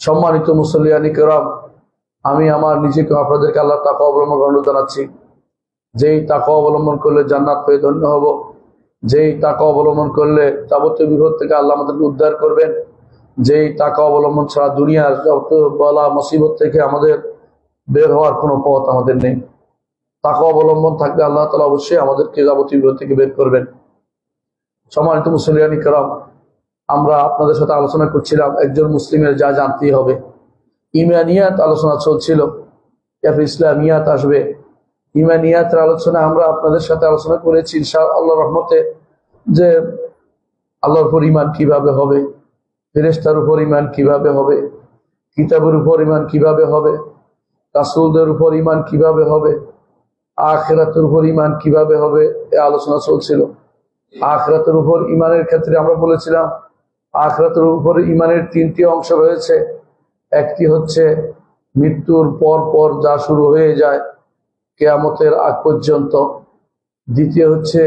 সম্মানিত মুসল্লিয়ানি কেরাম, আমি আমার নিজেকে আপনাদেরকে আল্লাহ তাকওয়া অবলম্বন অনুরোধ জানাচ্ছি। যেই তাকওয়া অবলম্বন করলে জান্নাত পেয়ে ধন্য হব, যেই তাকওয়া অবলম্বন করলে যাবতীয় বিপদ থেকে আল্লাহ আমাদেরকে উদ্ধার করবেন, যেই তাকওয়া অবলম্বন ছাড়া দুনিয়ার যত বলা মুসিবত থেকে আমাদের বের হওয়ার কোনো পথ আমাদের নেই। তাকওয়া অবলম্বন থাকলে আল্লাহ তাআলা অবশ্যই আমাদেরকে যাবতীয় বিপদ থেকে বের করবেন। সম্মানিত মুসল্লিয়ানি কেরাম, আমরা আপনাদের সাথে আলোচনা করছিলাম একজন মুসলিমের যা জানতেই হবে। ইমানিয়াত আলোচনা চলছিল, এরপর ইসলামিয়াত আসবে। ইমানিয়াতের আলোচনা আমরা আপনাদের সাথে আলোচনা করেছি ইনশাআল্লাহ রহমতে, যে আল্লাহর উপর ঈমান কিভাবে হবে, ফেরেশতার উপর ঈমান কিভাবে হবে, কিতাবের উপর ঈমান কিভাবে হবে, রাসূলদের উপর ঈমান কিভাবে হবে, আখিরাতের উপর ঈমান কিভাবে হবে, এই আলোচনা চলছিল। আখিরাতের উপর ঈমানের ক্ষেত্রে আমরা বলেছিলাম আখিরাতের উপর ঈমানের তিনটি অংশ রয়েছে। একটি হচ্ছে মৃত্যুর পর পর যা শুরু হয়ে যায় কিয়ামতের আগ পর্যন্ত, দ্বিতীয় হচ্ছে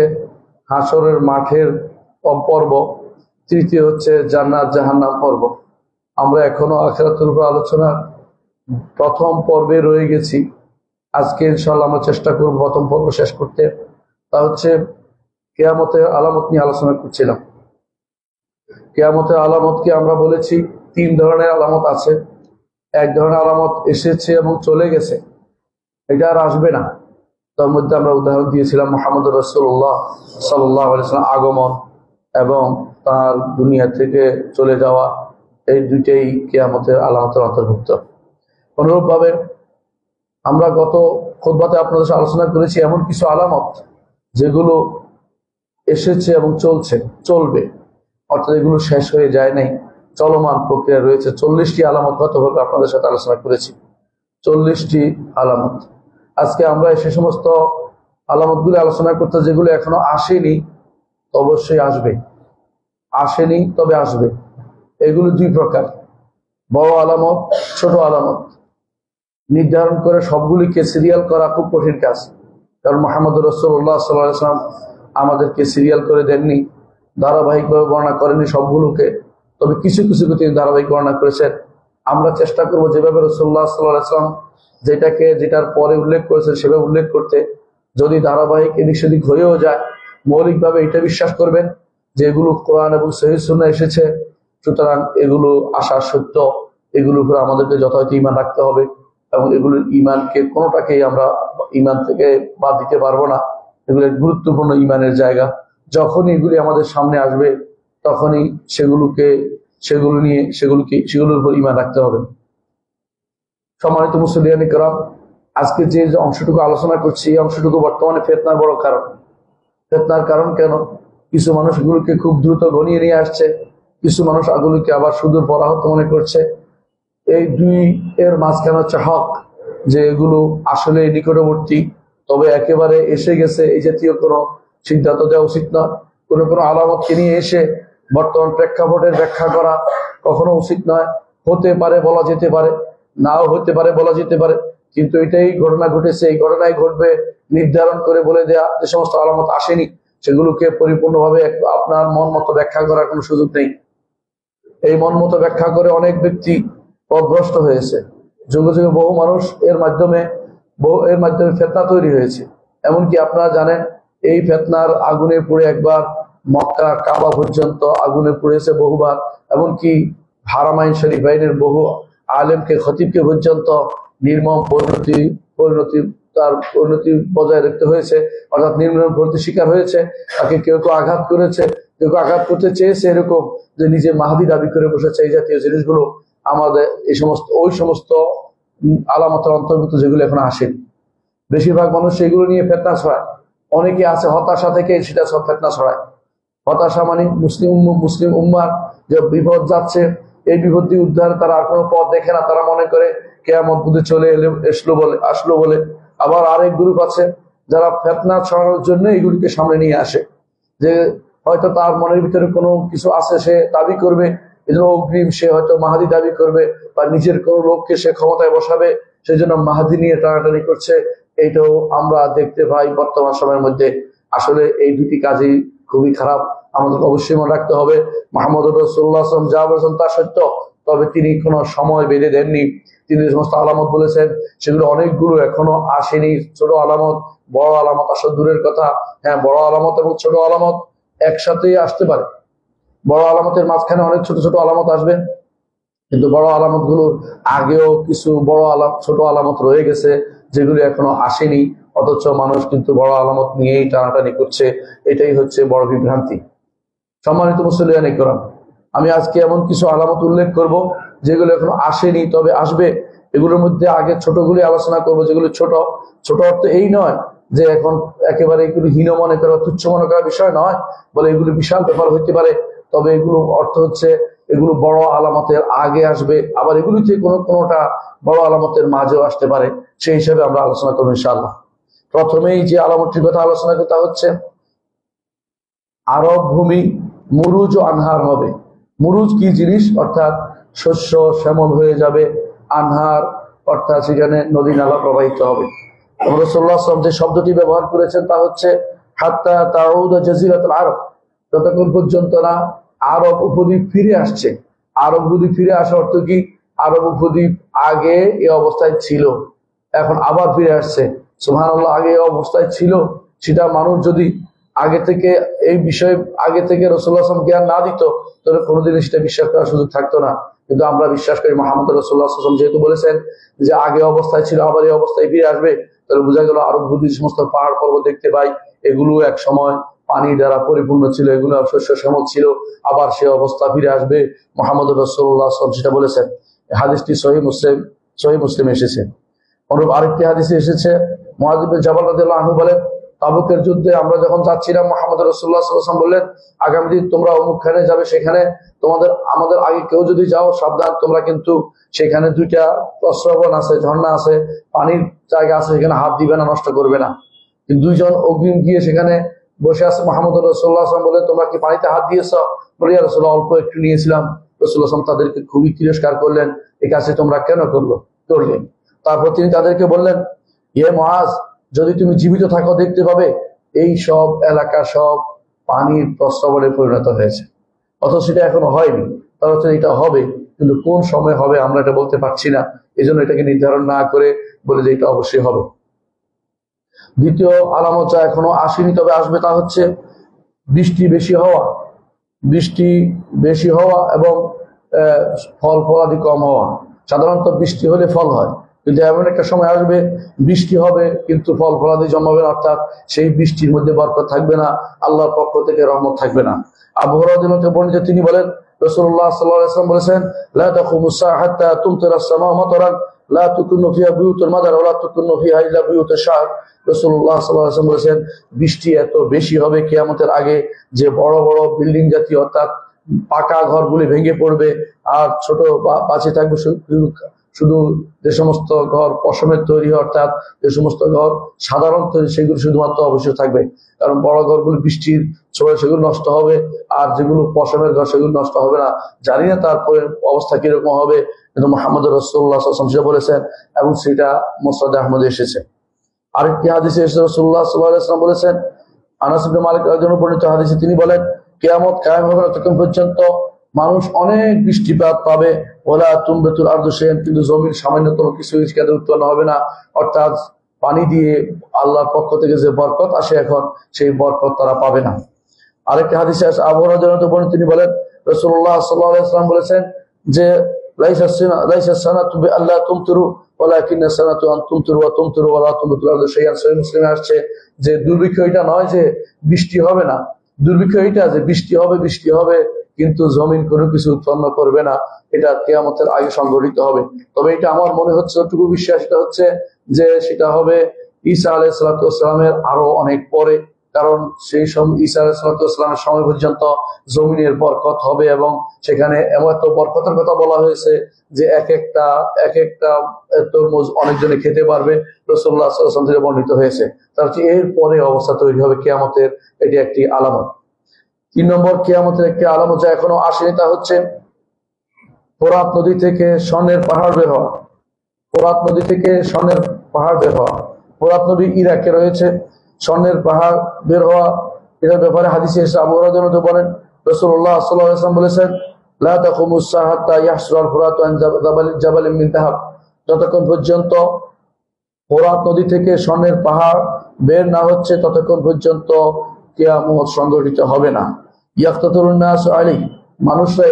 হাসরের মাঠের পর্ব, তৃতীয় হচ্ছে জান্নাত জাহান্নাম পর্ব। আমরা এখনো আখিরাতের উপর আলোচনার প্রথম পর্বে রয়ে গেছি। আজকে ইনশাআল্লাহ আমরা চেষ্টা করব প্রথম পর্ব শেষ করতে। তা হচ্ছে কিয়ামতের আলামত নিয়ে আলোচনা করছিলাম। কিয়ামতের আলামতকে আমরা বলেছি তিন ধরনের আলামত আছে। এক ধরনের আলামত এসেছে এবং চলে গেছে, এটা আর আসবে না। তার মধ্যে আমরা উদাহরণ দিয়েছিলাম মুহাম্মদ রাসূলুল্লাহ সাল্লাল্লাহু আলাইহি ওয়াসাল্লাম আগমন এবং তার দুনিয়া থেকে চলে যাওয়া, এই দুইটাই কিয়ামতের আলামতের অন্তর্ভুক্ত। অনুরূপভাবে আমরা গত খুতবাতে আপনাদের সাথে আলোচনা করেছি এমন কিছু আলামত যেগুলো এসেছে এবং চলবে, অর্থাৎ এগুলো শেষ হয়ে যায় নাই, চলমান প্রক্রিয়া রয়েছে। 40টি আলামত গতভাবে আপনাদের সাথে আলোচনা করেছি, 40টি আলামত। আজকে আমরা সে সমস্ত আলামতগুলো আলোচনা করতে, যেগুলো এখনো আসেনি, অবশ্যই আসবে, আসেনি তবে আসবে। এগুলো দুই প্রকার, বড় আলামত, ছোট আলামত। নির্ধারণ করে সবগুলিকে সিরিয়াল করা খুব কঠিন কাজ, কারণ মুহাম্মদ রাসূলুল্লাহ সাল্লাল্লাহু আলাইহি ওয়াসাল্লাম আমাদেরকে সিরিয়াল করে দেননি, ধারাবাহিকভাবে বর্ণনা করেননি সবগুলোকে, তবে কিছু কিছুকে তিনি ধারাবাহিক বর্ণনা করেছেন। আমরা চেষ্টা করবো যেভাবে রাসূলুল্লাহ সাল্লাল্লাহু আলাইহি ওয়াসাল্লাম যেটার পরে উল্লেখ করেছেন সেভাবে উল্লেখ করতে। যদি ধারাবাহিক এদিক সেদিক হয়েও যায়, মৌলিকভাবে এটা বিশ্বাস করবেন যে এগুলো কোরআন এবং সহিহ সুন্নাহ এসেছে, সুতরাং এগুলো আশা সত্য, এগুলোর উপর আমাদেরকে যথাযথ ঈমান রাখতে হবে এবং এগুলোর ঈমানকে কোনোটাকেই আমরা ঈমান থেকে বাদ দিতে পারবো না। এগুলো গুরুত্বপূর্ণ ঈমানের জায়গা। যখনই এগুলি আমাদের সামনে আসবে তখনই সেগুলোর উপর ঈমান রাখতে হবে। সম্মানিত মুসলিয়ানি কেরাম, আজকে যে অংশটুকু আলোচনা করছি এই অংশটুকু বর্তমানে ফিতনার বড় কারণ। ফিতনার কারণ কেন? কিছু মানুষ এগুলোকে খুব দ্রুত ঘনিয়ে নিয়ে আসছে, কিছু মানুষ এগুলোকে আবার সুদূর পরাহত মনে করছে। এই দুই এর মাঝখানে হচ্ছে হক, যে এগুলো আসলে নিকটবর্তী, তবে একেবারে এসে গেছে এই জাতীয় কোনো সিদ্ধান্ত দেওয়া উচিত নয়। কোনো আলামতকে নিয়ে এসে বর্তমান প্রেক্ষাপটের ব্যাখ্যা করা কখনো উচিত নয়। হতে পারে বলা যেতে পারে, নাও হতে পারে বলা যেতে পারে, কিন্তু এটাই ঘটনা ঘটেছে, এই ঘটনাই ঘটবে নির্ধারণ করে বলে দেয়া যে সমস্ত আলামত আসেনি, সেগুলোকে পরিপূর্ণভাবে আপনার মন মতো ব্যাখ্যা করার কোনো সুযোগ নেই। এই মন মতো ব্যাখ্যা করে অনেক ব্যক্তি পথভ্রষ্ট হয়েছে। যুগে যুগে বহু মানুষ এর মাধ্যমে ফিতনা তৈরি হয়েছে। এমনকি আপনারা জানেন এই ফিতনার আগুনে পুড়ে একবার মক্কা কাবা পর্যন্ত আগুনে পুড়েছে বহুবার, এমনকি হারামাইন শরীফাইনের বহু আলেমকে খতিবকে পর্যন্ত নির্মম পরিণতি বজায় রাখতে হয়েছে, অর্থাৎ নির্মম পরিণতির শিকার হয়েছে। তাকে কেউ কেউ আঘাত করেছে, কেউ কেউ আঘাত করতে চেয়েছে, এরকম যে নিজে মাহদি দাবি করে বসেছে। এই জাতীয় জিনিসগুলো আমাদের ওই সমস্ত আলামতের অন্তর্ভুক্ত যেগুলো এখন আসেনি। বেশিরভাগ মানুষ সেগুলো নিয়ে ফিতনা ছড়ায়। অনেকে আছে হতাশা থেকে সেটা সব ফিতনা ছড়ায়। হতাশা মানে মুসলিম উম্মার যে বিপদ যাচ্ছে, এই বিপদ দিয়ে উদ্ধারে তারা আর কোনো পথ দেখে না। তারা মনে করে কিয়ামত বুঝে চলে আসলো বলে। আবার আরেক গ্রুপ আছে যারা ফিতনা ছড়ানোর জন্য এগুলিকে সামনে নিয়ে আসে, যে হয়তো তার মনের ভিতরে কোনো কিছু আছে, সে দাবি করবে, এজন্য অগ্রিম সে হয়তো মাহাদি দাবি করবে, বা নিজের কোনো লোককে সে ক্ষমতায় বসাবে, সেই জন্য মাহাদি নিয়ে টানাটানি করছে। এইটাও আমরা দেখতে পাই বর্তমান সময়ের মধ্যে। আসলে এই দুটি কাজই খুবই খারাপ। আমাদের অবশ্যই মনে রাখতে হবে মুহাম্মদ রাসূলুল্লাহ সাল্লাল্লাহু আলাইহি ওয়াসাল্লাম যা বলেছেন তা সত্য, তবে তিনি কোনো সময় বেঁধে দেননি। তিনি যে সমস্ত আলামত বলেছেন সেগুলো অনেকগুলো এখনো আসেনি। ছোট আলামত, বড় আলামত আসলে দূরের কথা। হ্যাঁ, বড় আলামত এবং ছোট আলামত একসাথেই আসতে পারে। বড় আলামতের মাঝখানে অনেক ছোট ছোট আলামত আসবে, কিন্তু বড় আলামত গুলোর আগেও কিছু ছোট আলামত রয়ে গেছে যেগুলো এখনো আসেনি, অথচ মানুষ কিন্তু বড় আলামত নিয়েই টানাটানি করছে। এটাই হচ্ছে বড় বিভ্রান্তি। সম্মানিত মুসলিয়ান ইকরাম, আমি আজকে এমন কিছু আলামত উল্লেখ করব যেগুলো এখনো আসেনি, তবে আসবে। এগুলোর মধ্যে আগে ছোটগুলি আলোচনা করব, যেগুলো ছোট। ছোট অর্থ এই নয় যে এখন একেবারে এগুলো হীন মনে করা, তুচ্ছ মনে করার বিষয় নয়, বলে এগুলো বিশাল ব্যাপার হইতে পারে। তবে এগুলো অর্থ হচ্ছে এগুলো বড় আলামতের আগে আসবে, আবার এগুলিতে কোনোটা বড় আলামতের মাঝেও আসতে পারে। সেই হিসাবে আমরা আলোচনা করবো ইনশাআল্লাহ। প্রথমেই যে আলামতটির কথা আলোচনা করতে হচ্ছে, আরব ভূমি মুরুজ ও আনহার হবে। মুরুজ কি জিনিস? অর্থাৎ শস্য শ্যামল হয়ে যাবে। আনহার অর্থাৎ সেখানে নদী নালা প্রবাহিত হবে। রাসূলুল্লাহ সাল্লাল্লাহু আলাইহি ওয়াসাল্লাম যে শব্দটি ব্যবহার করেছেন তা হচ্ছে হাত্তা তাউদা জাজিরাতুল আরব, যতক্ষণ পর্যন্ত না আরব উপদ্বীপ ফিরে আসছে। আরব উপদ্বীপ ফিরে আসা অর্থ কি? আরব উপদ্বীপ আগে এই অবস্থায় ছিল, এখন আবার ফিরে আসছে। সুবহানাল্লাহ। আগে এই অবস্থায় ছিল, সেটা মানুষ যদি আগে থেকে এই বিষয়ে আগে থেকে রাসূলুল্লাহ সাল্লাল্লাহু আলাইহি ওয়াসাল্লাম জ্ঞান না দিত, তাহলে কোনোদিনই সেটা বিশ্বাস করার সুযোগ থাকতো না। কিন্তু আমরা বিশ্বাস করি মুহাম্মদ রাসূলুল্লাহ সাল্লাল্লাহু আলাইহি ওয়াসাল্লাম যেহেতু বলেছেন যে আগে অবস্থায় ছিল আবার এই অবস্থায় ফিরে আসবে, তাহলে বোঝা গেল আরব উপদ্বীপ সমস্ত পাহাড় পর্বত দেখতে পাই, এগুলো এক সময় পানি দ্বারা পরিপূর্ণ ছিল, এগুলো শস্য শ্যামল ছিল, আবার সে অবস্থা ফিরে আসবে। মুহাম্মদ রাসূলুল্লাহ সাল্লাল্লাহু আলাইহি ওয়াসাল্লাম সেটা বলেছেন। হাদিসটি সহিহ মুসলিমে এসেছে। অনুরূপ আরেকটি হাদিসে এসেছে, মুআয ইবনে জাবাল রাদিয়াল্লাহু আনহু বলেন, তাবুকের যুদ্ধে আমরা যখন যাচ্ছিলাম, মুহাম্মদ রাসূলুল্লাহ সাল্লাল্লাহু আলাইহি ওয়াসাল্লাম বললেন, আগামী দিন তোমরা অমুকখানে যাবে, সেখানে আমাদের আগে কেউ যদি যাও সাবধান, তোমরা কিন্তু সেখানে দুইটা প্রস্রবণ আছে, ঝর্ণা আছে, পানির জায়গা আছে, সেখানে হাত দিবে না, নষ্ট করবে না। কিন্তু দুইজন অগ্রিম গিয়ে সেখানে বসে আছে। মুহাম্মদ রাসূলুল্লাহ সাল্লাল্লাহু আলাইহি ওয়াসাল্লাম বললেন, তোমরা কি পানিতে হাত দিয়েছ? বলে, ইয়া রাসূলুল্লাহ, অল্প একটু নিয়েছিলাম। রাসূলুল্লাহ সাল্লাল্লাহু আলাইহি ওয়াসাল্লাম তাদেরকে খুবই তিরস্কার করলেন, এই কাজটি তোমরা কেন করলেন? তারপর তিনি তাদেরকে বললেন, ইয়ে মুআজ, যদি তুমি জীবিত থাকো দেখতে পাবে এই সব এলাকা সব পানির প্রস্রবণে পরিণত হয়েছে। অথচ সেটা এখনো হয়নি। তার হচ্ছে এটা হবে, কিন্তু কোন সময় হবে আমরা এটা বলতে পারছি না। এই জন্য এটাকে নির্ধারণ না করে বলে যে এটা অবশ্যই হবে। দ্বিতীয় আলামত যা এখনো আসেনি তবে আসবে, তা হচ্ছে বৃষ্টি বেশি হওয়া। বৃষ্টি বেশি হওয়া এবং ফল ফলাদি কম হওয়া। সাধারণত বৃষ্টি হলে ফল হয়, কিন্তু এমন একটা সময় আসবে বৃষ্টি হবে কিন্তু ফল ফলাদি জন্মাবে না, অর্থাৎ সেই বৃষ্টির মধ্যে বরকত থাকবে না, আল্লাহর পক্ষ থেকে রহমত থাকবে না। আবু হুরায়রা রাদিয়াল্লাহু আনহু বর্ণিত, তিনি বলেন, রাসূলুল্লাহ সাল্লাল্লাহু আলাইহি ওয়াসাল্লাম বলেছেন, লা তাকুমু সাআ হাত্তা তুমতিরা আস-সামাউ মাতারান লা তুকুন্নু ফিহা বুয়ুতুল মাদার ওয়া লা তুকুন্নু ফিহা ইল্লা বুয়ুতুশ শাহর। রাসূলুল্লাহ সাল্লাল্লাহু আলাইহি ওয়াসাল্লাম বলেছেন, বৃষ্টি এত বেশি হবে কিয়ামতের আগে যে বড় বড় বিল্ডিং জাতীয় অর্থাৎ পাকা ঘরগুলি ভেঙে পড়বে, আর ছোট বাঁচে থাকবে শুধু যে সমস্ত ঘর পশমের তৈরি, অর্থাৎ যে সমস্ত ঘর সাধারণ তৈরি, সেগুলো শুধুমাত্র অবশ্যই থাকবে। কারণ বড় ঘরগুলো বৃষ্টির ছোঁয়া সেগুলো নষ্ট হবে, আর যেগুলো পশমের ঘর সেগুলো নষ্ট হবে না। জানি না তারপরে অবস্থা কিরকম হবে, কিন্তু মুহাম্মদ রাসূলুল্লাহ সাল্লাল্লাহু আলাইহি ওয়াসাল্লাম বলেছেন এবং সেটা মুসনাদ আহমদে এসেছে। আরেকটি হাদিসে এসেছে, রাসূলুল্লাহ সাল্লাল্লাহু আলাইহি ওয়াসাল্লাম বলেছেন, আনাস ইবনে মালিক রাদিয়াল্লাহু আনহু বর্ণিত হাদিসে তিনি বলেন, কিয়ামত কায়েম হবে ততক্ষণ পর্যন্ত মানুষ অনেক বৃষ্টিপাত পাবে, ওলা তুমবাতুল আরদু শাইআন, কিন্তু জমির সামান্যতম কিছু ইসকাতে উৎপন্ন হবে না। অর্থাৎ পানি দিয়ে আল্লাহর পক্ষ থেকে যে বরকত আসে এখন, সেই বরকত তারা পাবে না। আরেকটি হাদিসে আছে, আবু হুরায়রা রাদিয়াল্লাহু আনহু তিনি বলেন, রাসূলুল্লাহ সাল্লাল্লাহু আলাইহি ওয়াসাল্লাম বলেছেন যে লাইসা সানাতু বিআল্লা তুমতিরু ওয়ালাকিন্না সানাতু আন তুমতিরু ওয়া তুমতিরু ওয়া লা তুমতিরু আরদু শাইআন। সহিহ মুসলিমে আসছে যে দুর্ভিক্ষ এটা নয় যে বৃষ্টি হবে না, দুর্ভিক্ষ এটা যে বৃষ্টি হবে কিন্তু জমিন কোনো কিছু উৎপন্ন করবে না। এটা কিয়ামতের আগে সংঘটিত হবে। তবে এটা আমার মনে হচ্ছে, যতটুকু বিশ্বাস, এটা হচ্ছে যে সেটা হবে ঈসা আলাইহিস সালাতু ওয়াস সালামের আরো অনেক পরে। কারণ সেই সময় ঈসা আলাইহিস সালাতু ওয়াস সালামের সময় পর্যন্ত জমিনের বরকত হবে, এবং সেখানে এমন এত বরকতের কথা বলা হয়েছে যে এক একটা তরমুজ অনেকজনে খেতে পারবে। রাসূলুল্লাহ সাল্লাল্লাহু আলাইহি ওয়াসাল্লাম থেকে বর্ণিত হয়েছে। তার হচ্ছে এর পরে অবস্থা তৈরি হবে কিয়ামতের, এটি একটি আলামত। 3 নম্বর কিয়ামতের একটি আলামত যা এখনো আসেনি, তা হচ্ছে ফোরাত নদী থেকে স্বর্ণের পাহাড় বের হওয়া। ফোরাত নদী থেকে স্বর্ণের পাহাড় বের হওয়া। ফোরাত নদী ইরাকে রয়েছে, স্বর্ণের পাহাড় বের হওয়া, এটার ব্যাপারে হাদিসে এসে আবু হুরায়রা রাদিয়াল্লাহু আনহু বলেন, রাসূলুল্লাহ সাল্লাল্লাহু আলাইহি ওয়াসাল্লাম বলেছেন, লা তাকুমুস সাআ হাত্তা ইয়াহসুরাল ফুরাতু আন জাবালিন মিন যাহাব, যতক্ষণ পর্যন্ত ফোরাত নদী থেকে স্বর্ণের পাহাড় বের না হচ্ছে ততক্ষণ পর্যন্ত কিয়ামত সংঘটিত হবে না। ইয়াকতাতুন নাস আলাইহি, মানুষরা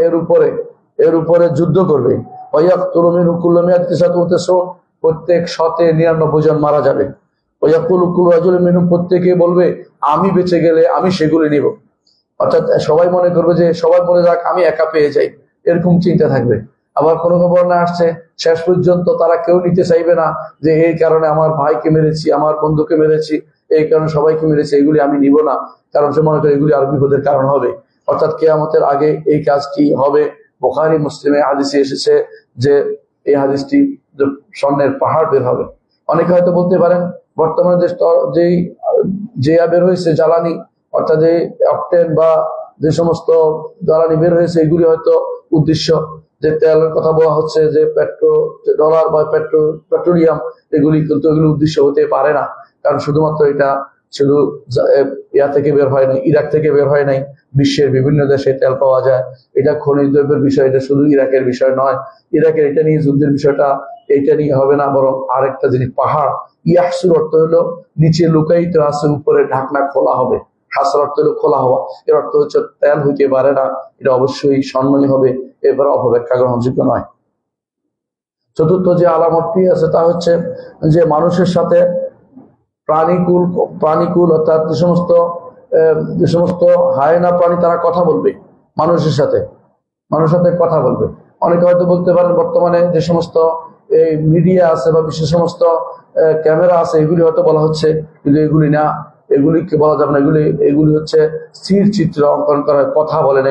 এর উপরে যুদ্ধ করবে। ওয়ায়াকতুলু মিনহু কুল্লু মিয়াতিন সাতুতাসুন, প্রত্যেক 99 জন মারা যাবে। ওয়ায়াকুলু কুল্লু রাজুলিন মিনহুম, প্রত্যেকে বলবে আমি বেঁচে গেলে আমি সেগুলি নিব। অর্থাৎ সবাই মনে করবে যে সবাই বলে যাক আমি একা পেয়ে যাই, এরকম চিন্তা থাকবে। আবার কোনো বর্ণনা আসছে শেষ পর্যন্ত তারা কেউ নিতে চাইবে না যে এই কারণে আমার ভাইকে মেরেছি, আমার বন্ধুকে মেরেছি, এই কারণে সবাইকে মেরেছি, এগুলি আমি নিব না, কারণ সে মনে করে এগুলি আর বিপদের কারণ হবে। অর্থাৎ কিয়ামতের আগে এই কাজটি হবে। বুখারী মুসলিমে হাদিসে এসেছে যে এই হাদিসটি স্বর্ণের পাহাড় বের হবে। অনেকে হয়তো বলতে পারেন বর্তমানে যে বের হয়েছে জ্বালানি, অর্থাৎ এই অকটেন বা যে সমস্ত জ্বালানি বের হয়েছে এগুলি হয়তো উদ্দেশ্য, যে তেলের কথা বলা হচ্ছে যে ডলার বা পেট্রোলিয়াম, এগুলি কিন্তু এগুলি উদ্দেশ্য হতে পারে না। কারণ শুধুমাত্র এটা শুধু ইয়া থেকে বের হয় নাই, ইরাক থেকে বের হয় নাই, বিশ্বের বিভিন্ন দেশে তেল পাওয়া যায়। এটা খনিজ দ্রব্যের বিষয়, এটা শুধু ইরাকের বিষয় নয়। ইরাকের এটা নিয়ে যুদ্ধের বিষয়টা এইটা নিয়ে হবে না, বরং আরেকটা জিনিস পাহাড়। ইয়াহসুর অর্থ হলো নিচে লুকায়িত আছে, উপরে ঢাকনা খোলা হবে। হাসর অর্থ হলো খোলা হওয়া, এর অর্থ হচ্ছে তেল হইতে পারে না, এটা অবশ্যই স্বর্ণই হবে, এবার অপব্যাখ্যা গ্রহণযোগ্য নয়। চতুর্থ যে আলামতটি আছে তা হচ্ছে যে মানুষের সাথে প্রাণীকুল অর্থাৎ যে সমস্ত হায়না প্রাণী তারা কথা বলবে, মানুষের সাথে কথা বলবে। অনেকে হয়তো বলতে পারেন বর্তমানে যে সমস্ত এই মিডিয়া আছে বা বিশেষ সমস্ত ক্যামেরা আছে এগুলি হয়তো বলা হচ্ছে, কিন্তু এগুলি না, এগুলিকে বলা যাবে না। এগুলি হচ্ছে স্থির চিত্র অঙ্কন করা, কথা বলে না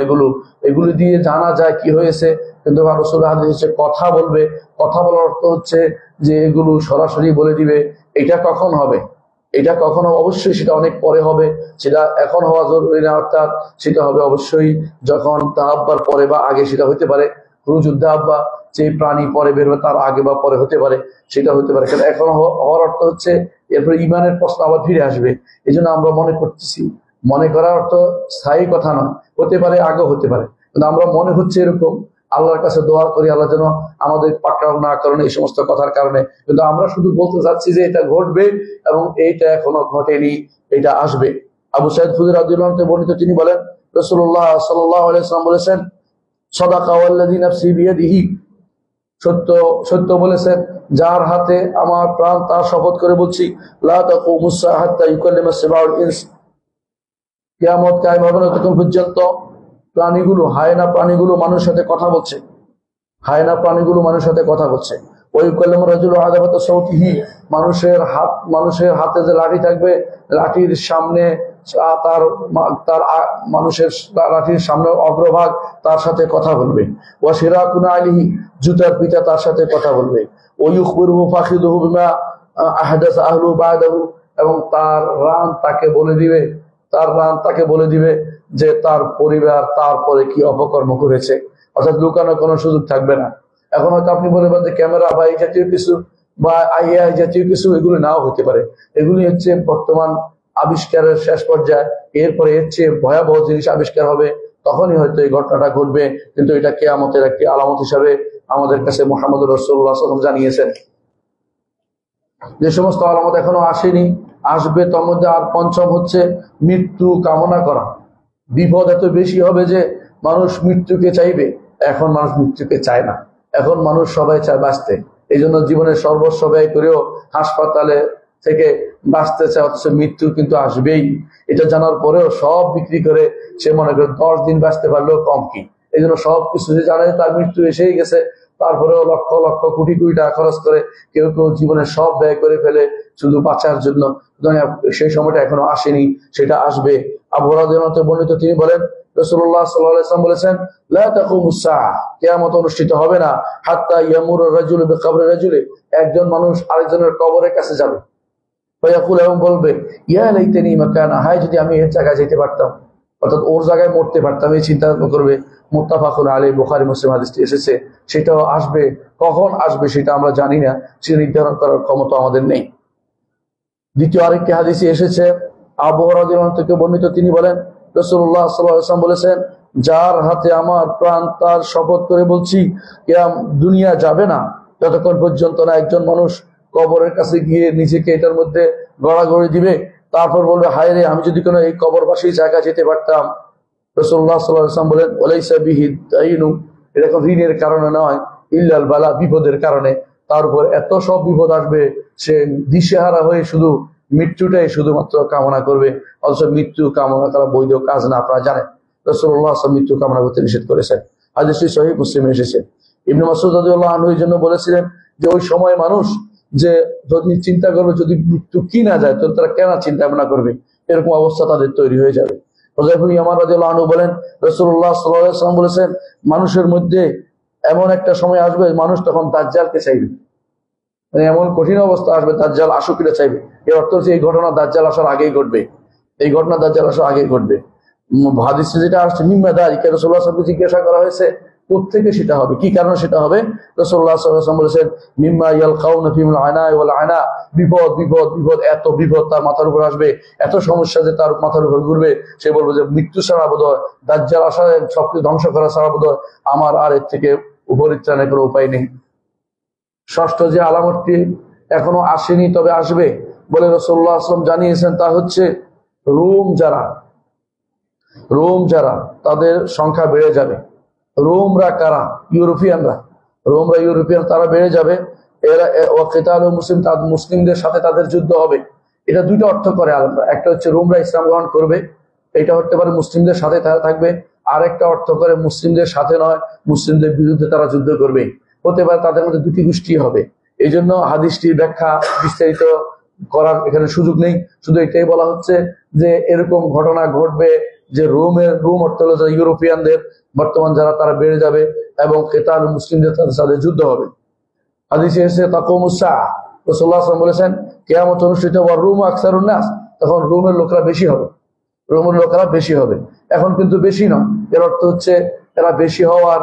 এগুলি দিয়ে জানা যায় কি হয়েছে। কিন্তু রাসূল হাদিসে কথা বলবে, কথা বলার অর্থ হচ্ছে যে এগুলো সরাসরি বলে দিবে এটা কখন হবে, এটা কখনো অবশ্যই সেটা অনেক পরে হবে, সেটা এখন হওয়া জরুরি না। অর্থাৎ সেটা হবে অবশ্যই যখন দাব্বার পরে বা আগে, সেটা হতে পারে দাব্বা, যে প্রাণী পরে বেরোবে তার আগে বা পরে হতে পারে, সেটা হতে পারে। কারণ এখন হওয়ার অর্থ হচ্ছে এরপরে ইমানের প্রশ্ন আবার ফিরে আসবে। এই জন্য আমরা মনে করতেছি, মনে করার অর্থ স্থায়ী কথা নয়, হতে পারে আগে হতে পারে, কিন্তু আমরা মনে হচ্ছে এরকম। আল্লাহর কাছে দোয়া করি আল্লাহ যেন আমাদের পাকড়াও না করেন এই সমস্ত কথার কারণে। কিন্তু আমরা শুধু বলতে চাচ্ছি যে এটা ঘটবে এবং এইটা এখনো ঘটেনি, এটা আসবে। আবু সাঈদ খুদরি রাদিয়াল্লাহু আনহু বর্ণিত, তিনি বলেন রাসূলুল্লাহ সাল্লাল্লাহু আলাইহি ওয়াসাল্লাম বলেছেন, সাদাকা ওয়াল্লাযী নাফসি বিয়াদিহি, সত্য বলেছেন যার হাতে আমার প্রাণ, তার শপথ করে বলছি, লা তাকুমুস সাআ হাত্তা ইউকাল্লিমাস সিবাউল ইনস, কিয়ামত কায়েম হবে না ততক্ষণ পর্যন্ত হায়না প্রাণীগুলো মানুষের সাথে কথা বলছে। ওই কাল্লামুর রাজুল আযাবাত সাউতিহি, মানুষের হাতে যে লাঠি থাকবে, লাঠির সামনে মানুষের লাঠির সামনে অগ্রভাগ তার সাথে কথা বলবে। ওয়া শিরাকুন আলিহি, জুতার পিতা তার সাথে কথা বলবে। ওয়া ইখবিরুহু ফাখিদুহু বিমা আহদাস আহলু বা'দাহু, এবং তার রান তাকে বলে দিবে যে তার পরিবার তারপরে কি অপকর্ম করেছে। অর্থাৎ লুকানোর কোনো সুযোগ থাকবে না। এখন হয়তো আপনি বলবেন যে ক্যামেরা বা এই জাতীয় কিছু বা আইএআই জাতীয় কিছু, এগুলি নাও হতে পারে। এগুলি হচ্ছে বর্তমান আবিষ্কারের শেষ পর্যায়ে, এরপরে এর চেয়ে ভয়াবহ জিনিস আবিষ্কার হবে, তখনই হয়তো এই ঘটনাটা ঘটবে। কিন্তু এটা কিয়ামতের একটি আলামত হিসাবে আমাদের কাছে মুহাম্মদুর রাসূলুল্লাহ সাল্লাল্লাহু আলাইহি ওয়াসাল্লাম জানিয়েছেন। যে সমস্ত আলামত এখনো আসেনি, আসবে। তার মধ্যে আর পঞ্চম হচ্ছে মৃত্যু কামনা করা। বিপদ এত বেশি হবে যে মানুষ মৃত্যুকে চাইবে। এখন মানুষ মৃত্যুকে চায় না, এখন মানুষ সবাই চায় বাঁচতে। এই জন্য জীবনের সর্বস্ব ব্যয় করেও হাসপাতালে থেকে বাঁচতে চায়, অথচ মৃত্যু কিন্তু আসবেই। এটা জানার পরেও সব বিক্রি করে সে মনে করে 10 দিন বাঁচতে পারলেও কম কি। এই জন্য সবকিছু যে জানে তার মৃত্যু এসেই গেছে, তারপরেও লক্ষ লক্ষ কোটি কোটি টাকা খরচ করে কেউ জীবনের সব ব্যয় করে ফেলে শুধু বাঁচার জন্য। সেই সময়টা এখনো আসেনি, সেটা আসবে। আবু হুরায়রা রাদিয়াল্লাহু আনহু বর্ণিত, তিনি বলেন রাসূলুল্লাহ সাল্লাল্লাহু আলাইহি ওয়াসাল্লাম বলেছেন, লা তাকুমুস সাআ, কিয়ামত অনুষ্ঠিত হবে না, হাত্তা ইয়ামুরু রাজুলু বিকবরি রাজুলি, একজন মানুষ আরেকজনের কবরের কাছে যাবে, ফায়াকুল, এবং বলবে, ইয়া লাইতানি মাকানা, হায় যদি আমি এর জায়গায় যেতে পারতাম, অর্থাৎ ওর জায়গায় মরতে পারতাম, এই চিন্তা করবে। মুত্তাফাকুন আলাইহি, বুখারী মুসলিম হাদিসটি এসেছে। সেটাও আসবে, কখন আসবে সেটা আমরা জানি না, সে নির্ধারণ করার ক্ষমতা আমাদের নেই। দ্বিতীয় আরেকটি হাদিসে এসেছে, আবু হুরায়রা রাদিয়াল্লাহু আনহু থেকে বর্ণিত, তিনি বলেন রাসূলুল্লাহ সাল্লাল্লাহু আলাইহি ওয়াসাল্লাম বলেছেন, যার হাতে আমার প্রাণ তার শপথ করে বলছি দুনিয়া যাবে না যতক্ষণ পর্যন্ত না একজন মানুষ কবরের কাছে গিয়ে নিজেকে এটার মধ্যে গড়াগড়ি দিবে, তারপর বলবে হায় রে, আমি যদি কোনো এই কবরবাসী জায়গা যেতে পারতাম। রাসূলুল্লাহ সাল্লাল্লাহু আলাইহি ওয়াসাল্লাম বলেন ওয়ালাইসা বিহি দাইনু, এটা কোনো ঋণের কারণে নয়, ইল্লাল বালা, বিপদের কারণে। তার উপর এত সব বিপদ আসবে, সে দিশেহারা হয়ে শুধু মৃত্যুটাই শুধুমাত্র কামনা করবে। অথচ মৃত্যু কামনা করা বৈধ কাজ না, আপনারা জানেন। রাসূলুল্লাহ সাল্লাল্লাহু আলাইহি ওয়াসাল্লাম মৃত্যু কামনা করতে নিষেধ করেছেন, হাদিসটি সহিহ মুসলিমে এসেছে। ইবনে মাসউদ রাদিয়াল্লাহু আনহু এই জন্য বলেছিলেন যে ওই সময় মানুষ যে যদি চিন্তা করবে যদি মৃত্যু কি না যায়, তো তারা কেন চিন্তা ভাবনা করবে, এরকম অবস্থা তাদের তৈরি হয়ে যাবে। হুযায়ফা ইবনে ইয়ামান রাদিয়াল্লাহু আনহু বলেন রাসূলুল্লাহ সাল্লাল্লাহু আলাইহি ওয়াসাল্লাম বলেছেন মানুষের মধ্যে এমন একটা সময় আসবে মানুষ তখন দাজ্জালকে চাইবে, মানে এমন কঠিন অবস্থা আসবে দাজ্জাল আসুকিরা চাইবে। এর অর্থ হচ্ছে এই ঘটনা দাজ্জাল আসার আগেই ঘটবে, এই ঘটনা দাজ্জাল আসার আগেই ঘটবে। হাদিসে যেটা আসছে মিম্মা দালিকা, রাসূলুল্লাহ সাল্লাল্লাহু আলাইহি ওয়াসাল্লাম জিজ্ঞাসা করা হয়েছে কোত্থেকে সেটা হবে, কি কারণে সেটা হবে? রাসূলুল্লাহ সাল্লাল্লাহু আলাইহি ওয়াসাল্লাম বলেছেন মিম্মা ইয়ালকাউনা ফিল আনা ওয়াল আনা, বিপদ বিপদ বিপদ, এত বিপদ তার মাথার উপর আসবে, এত সমস্যা যে তার মাথার উপর ঘুরবে। সে বলবে যে মৃত্যু ছাড়া বোধহয়, দাজ্জাল আসা সবকিছু ধ্বংস করা ছাড়া বোধহয় আমার আর এর থেকে পরিত্রাণের কোনো উপায় নেই। ষষ্ঠ যে আলামতটি এখনো আসেনি তবে আসবে বলে রাসূলুল্লাহ সাল্লাল্লাহু আলাইহি ওয়াসাল্লাম জানিয়েছেন, তা হচ্ছে রোম যারা তাদের সংখ্যা বেড়ে যাবে। রোমরা কারা? ইউরোপিয়ান তারা বেড়ে যাবে। এরা কিতালু মুসলিম, মুসলিমদের সাথে তাদের যুদ্ধ হবে। এটা দুইটা অর্থ করে আলাদা, একটা হচ্ছে রোমরা ইসলাম গ্রহণ করবে, এটা হতে পারে মুসলিমদের সাথে তারা থাকবে। আর একটা অর্থ করে মুসলিমদের সাথে নয়, মুসলিমদের বিরুদ্ধে তারা যুদ্ধ করবে। হতে পারে তাদের মধ্যে দুটি গোষ্ঠী হবে। এই জন্য হাদিসটির ব্যাখ্যা বিস্তারিত করার এখানে সুযোগ নেই, শুধু এটাই বলা হচ্ছে যে এরকম ঘটনা ঘটবে যে রোম অর্থ হলো ইউরোপিয়ানদের বর্তমান যারা তারা বেড়ে যাবে এবং কেতাল মুসলিমদের তাদের সাথে যুদ্ধ হবে। হাদিসে এসে তাকুমুস সাআহ, রাসূলুল্লাহ সাল্লাল্লাহু আলাইহি ওয়াসাল্লাম বলেছেন কিয়ামত অনুষ্ঠিত হবে, রোম আকসারুন নাস, তখন রোমের লোকেরা বেশি হবে, রোমের লোকেরা বেশি হবে। এখন কিন্তু বেশি নয়, এর অর্থ হচ্ছে এরা বেশি হওয়ার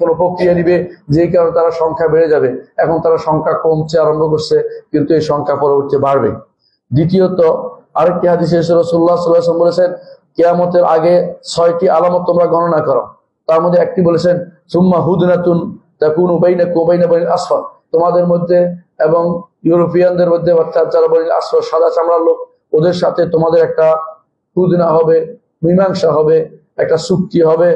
কোনো প্রক্রিয়া নিবে, যেই কারণে তারা সংখ্যা বেড়ে যাবে। এখন তারা সংখ্যা কমতে আরম্ভ করছে, কিন্তু এই সংখ্যা পরবর্তী বাড়বে। দ্বিতীয়ত আরেকটি হাদিসে এসে রাসূলুল্লাহ সাল্লাল্লাহু আলাইহি ওয়াসাল্লাম বলেছেন কিয়ামতের আগে 6টি আলামত তোমরা গণনা করো। তার মধ্যে একটি বলেছেন সুম্মা হুদনাতুন তাকুনু বাইনাকুম ওয়া বাইনা বানিল আসফার, তোমাদের মধ্যে এবং ইউরোপিয়ানদের মধ্যে, অর্থাৎ যারা বানিল আসফার সাদা চামড়ার লোক, ওদের সাথে তোমাদের একটা হুদনা হবে, মীমাংসা হবে, একটা চুক্তি হবে।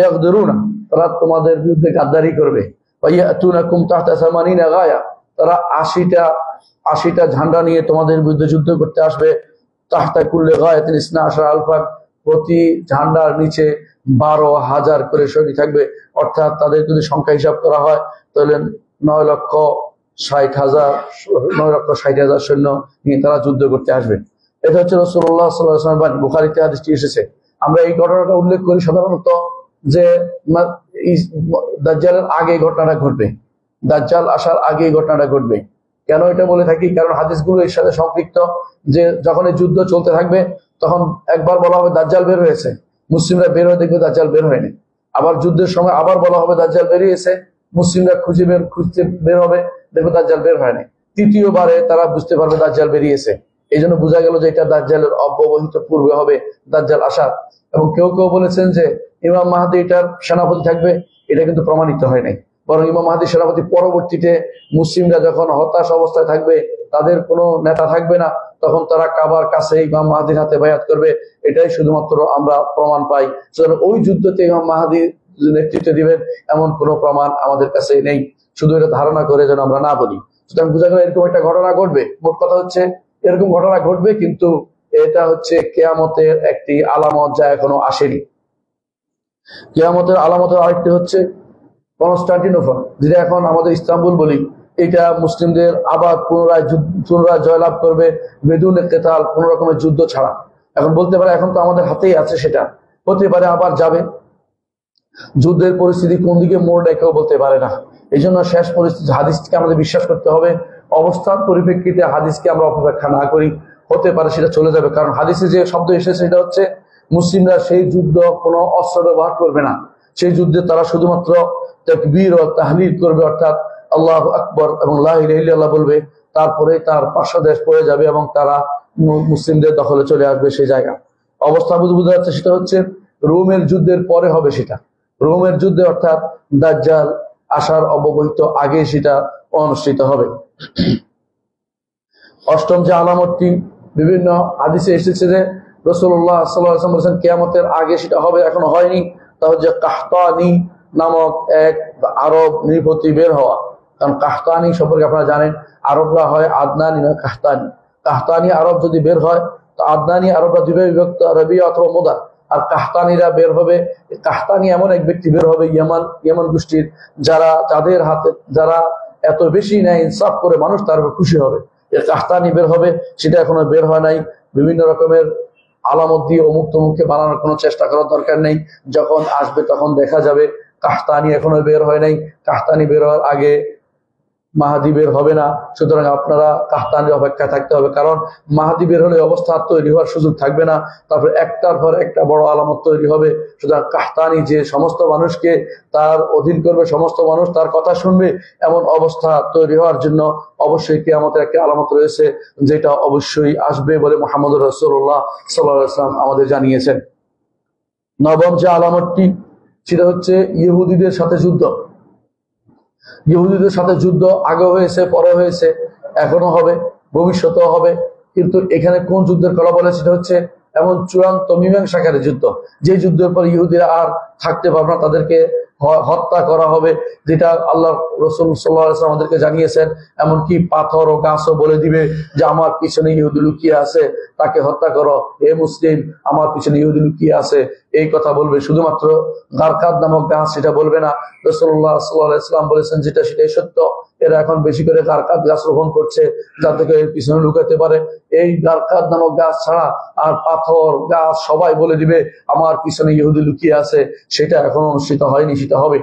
ইয়াগদিরুনা, তারা তোমাদের বিরুদ্ধে গাদ্দারি করবে। ওয়ায়াতুনাকুম তাহতা সামানিনা গায়া, তারা 80টা ঝান্ডা নিয়ে তোমাদের বিরুদ্ধে যুদ্ধ করতে আসবে। তাহতা কুল্লি গায়াতিন ইসনা আশারা আলফান, প্রতি ঝান্ডার নিচে 12,000 করে সৈনিক থাকবে। অর্থাৎ তাদের যদি সংখ্যা হিসাব করা হয় তাহলে 9,60,000 সৈন্য নিয়ে তারা যুদ্ধ করতে আসবে। এটা হচ্ছে রাসূলুল্লাহ সাল্লাল্লাহু আলাইহি ওয়াসাল্লাম বাণী, বুখারীতে হাদিসটি এসেছে। আমরা এই ঘটনাটা উল্লেখ করি সাধারণত যে দাজ্জালের আগে ঘটনাটা ঘটবে, দাজ্জাল আসার আগে ঘটনাটা ঘটবে। কেন এটা বলে থাকি? কারণ হাদিসগুলো এর সাথে সম্পৃক্ত। যে যখন এই যুদ্ধ চলতে থাকবে তখন একবার বলা হবে দাজ্জাল বের হয়েছে, মুসলিমরা বের হয়ে দেখবে দাজ্জাল বের হয়নি। আবার যুদ্ধের সময় আবার বলা হবে দাজ্জাল বেরিয়েছে, মুসলিমরা খুঁজতে বের হবে, দেখবে দাজ্জাল বের হয়নি। তৃতীয়বারে তারা বুঝতে পারবে দাজ্জাল বেরিয়েছে। এই জন্য বোঝা গেল যে এটা দাজ্জালের অব্যবহিত পূর্বে হবে দাজ্জাল আসার। এবং কেউ কেউ বলেছেন যে ইমাম মাহদী এটার সেনাপতি থাকবে, এটা কিন্তু প্রমাণিত হয় নাই। বরং ইমাম মাহদী সেনাপতি পরবর্তীতে মুসলিমরা যখন হতাশ অবস্থায় থাকবে, তাদের কোনো নেতা থাকবে না, তখন তারা কাবার কাছে ইমাম মাহদীর হাতে বায়াত করবে। এটাই শুধুমাত্র আমরা প্রমাণ পাই। সুতরাং ওই যুদ্ধতে ইমাম মাহদী নেতৃত্ব দিবেন এমন কোনো প্রমাণ আমাদের কাছে নেই, শুধু এটা ধারণা করে যেন আমরা না বলি। সুতরাং বোঝা গেল এরকম একটা ঘটনা ঘটবে। মোট কথা হচ্ছে এরকম ঘটনা ঘটবে, কিন্তু এটা হচ্ছে কিয়ামতের একটি আলামত যা এখনো আসেনি। কিয়ামতের আলামতের আরেকটি হচ্ছে কনস্টান্টিনোপল, যেটা এখন আমাদের ইস্তাম্বুল বলি, এটা মুসলিমদের আবার পুনরায় জয়লাভ করবে বেদুনে কেতাল, কোন রকমের যুদ্ধ ছাড়া। এখন বলতে পারে এখন তো আমাদের হাতেই আছে, সেটা হতে পারে আবার যাবে। যুদ্ধের পরিস্থিতি কোন দিকে মোড় নেয় কেউ বলতে পারে না। এই জন্য শেষ পরিস্থিতি হাদিসকে আমাদের বিশ্বাস করতে হবে। অবস্থার পরিপ্রেক্ষিতে হাদিসকে আমরা অপব্যাখ্যা না করি, হতে পারে সেটা চলে যাবে। কারণ হাদিসে যে শব্দ এসেছে সেটা হচ্ছে মুসলিমরা সেই যুদ্ধ কোনো অস্ত্র ব্যবহার করবে না, সেই যুদ্ধে তারা শুধুমাত্র তাকবীর ও তাহলিল করবে, অর্থাৎ আল্লাহু আকবার এবং লা ইলাহা ইল্লাল্লাহ বলবে। তারপরে তার পার্শ্বদেশ পড়ে যাবে এবং তারা মুসলিমদের দখলে চলে আসবে সেই জায়গা। অবস্থা বোঝা যাচ্ছে সেটা হচ্ছে রোমের যুদ্ধের পরে হবে সেটা। রোমের যুদ্ধে অর্থাৎ দাজ্জাল আসার অব্যবহিত আগে সেটা অনুষ্ঠিত হবে। অষ্টম যে আলামতটি বিভিন্ন হাদিসে এসেছে যে রাসূলুল্লাহ সাল্লাল্লাহু আলাইহি ওয়াসাল্লাম বলেছেন কিয়ামতের আগে সেটা হবে, এখনো হয়নি। তা হচ্ছে কাহতানি নামক এক আরব নৃপতি বের হওয়া। কারণ কাহতানি সম্পর্কে আপনারা জানেন, আরবরা হয় আদনানি না কাহতানি। কাহতানি আরব যদি বের হয় তো আদনানি আরবরা দুইভাবে বিভক্ত, আরবি অথবা মুদার। আর কাহতানিরা বের হবে, কাহতানি এমন এক ব্যক্তি বের হবে ইয়ামান গোষ্ঠীর, যাদের হাতে যারা এত বেশি ন্যায় ইনসাফ করে মানুষ তার উপর খুশি হবে। কাহতানি বের হবে, সেটা এখনো বের হয় নাই। বিভিন্ন রকমের আলামত দিয়ে অমুক তমুককে বানানোর কোনো চেষ্টা করার দরকার নেই, যখন আসবে তখন দেখা যাবে। কাহতানি এখনো বের হয় নাই, কাহতানি বের হওয়ার আগে মাহাদি বের হবে না। সুতরাং আপনারা কাহতানির অপেক্ষায় থাকতে হবে, কারণ মাহাদি বের হলে অবস্থা তৈরি হওয়ার সুযোগ থাকবে না। তারপর একটার পর একটা বড় আলামত তৈরি হবে। সুতরাং কাহতানি যে সমস্ত মানুষকে তার অধীন করবে, সমস্ত মানুষ তার কথা শুনবে, এমন অবস্থা তৈরি হওয়ার জন্য অবশ্যই কিয়ামতের একটা আলামত রয়েছে, যেটা অবশ্যই আসবে বলে মুহাম্মদুর রাসূলুল্লাহ সাল্লাল্লাহু আলাইহি ওয়াসাল্লাম আমাদের জানিয়েছেন। নবম যে আলামতটি সেটা হচ্ছে ইহুদিদের সাথে যুদ্ধ। ইহুদিদের সাথে যুদ্ধ আগে হয়েছে, পরে হয়েছে, এখনো হবে, ভবিষ্যতেও হবে। কিন্তু এখানে কোন যুদ্ধের কথা বলে সেটা হচ্ছে এমন চূড়ান্ত মীমাংসাকারী যুদ্ধ, যে যুদ্ধের পর ইহুদিরা আর থাকতে পারবে না, তাদেরকে হত্যা করা হবে, যেটা আল্লাহ রাসূল সাল্লাল্লাহু আলাইহি ওয়াসাল্লাম আমাদেরকে জানিয়েছেন। এমনকি পাথর ও গাছও বলে দিবে যে আমার পিছনে ইহুদি লুকিয়ে আছে, তাকে হত্যা করো। এ মুসলিম, আমার পিছনে ইহুদি লুকিয়ে আছে, এই কথা বলবে। শুধুমাত্র গারকাদ নামক গাছ সেটা বলবে না। রাসূলুল্লাহ সাল্লাল্লাহু আলাইহি ওয়াসাল্লাম বলেছেন যেটা সেটাই সত্য। এরা এখন বেশি করে গারকাদ গাছ রোপণ করছে, যাতে করে এর পিছনে লুকাতে পারে। এই গারকাদ নামক গাছ ছাড়া আর পাথর গাছ সবাই বলে দিবে আমার পিছনে ইহুদি লুকিয়ে আছে। সেটা এখন অনুষ্ঠিত হয়নি, সেটা হবে।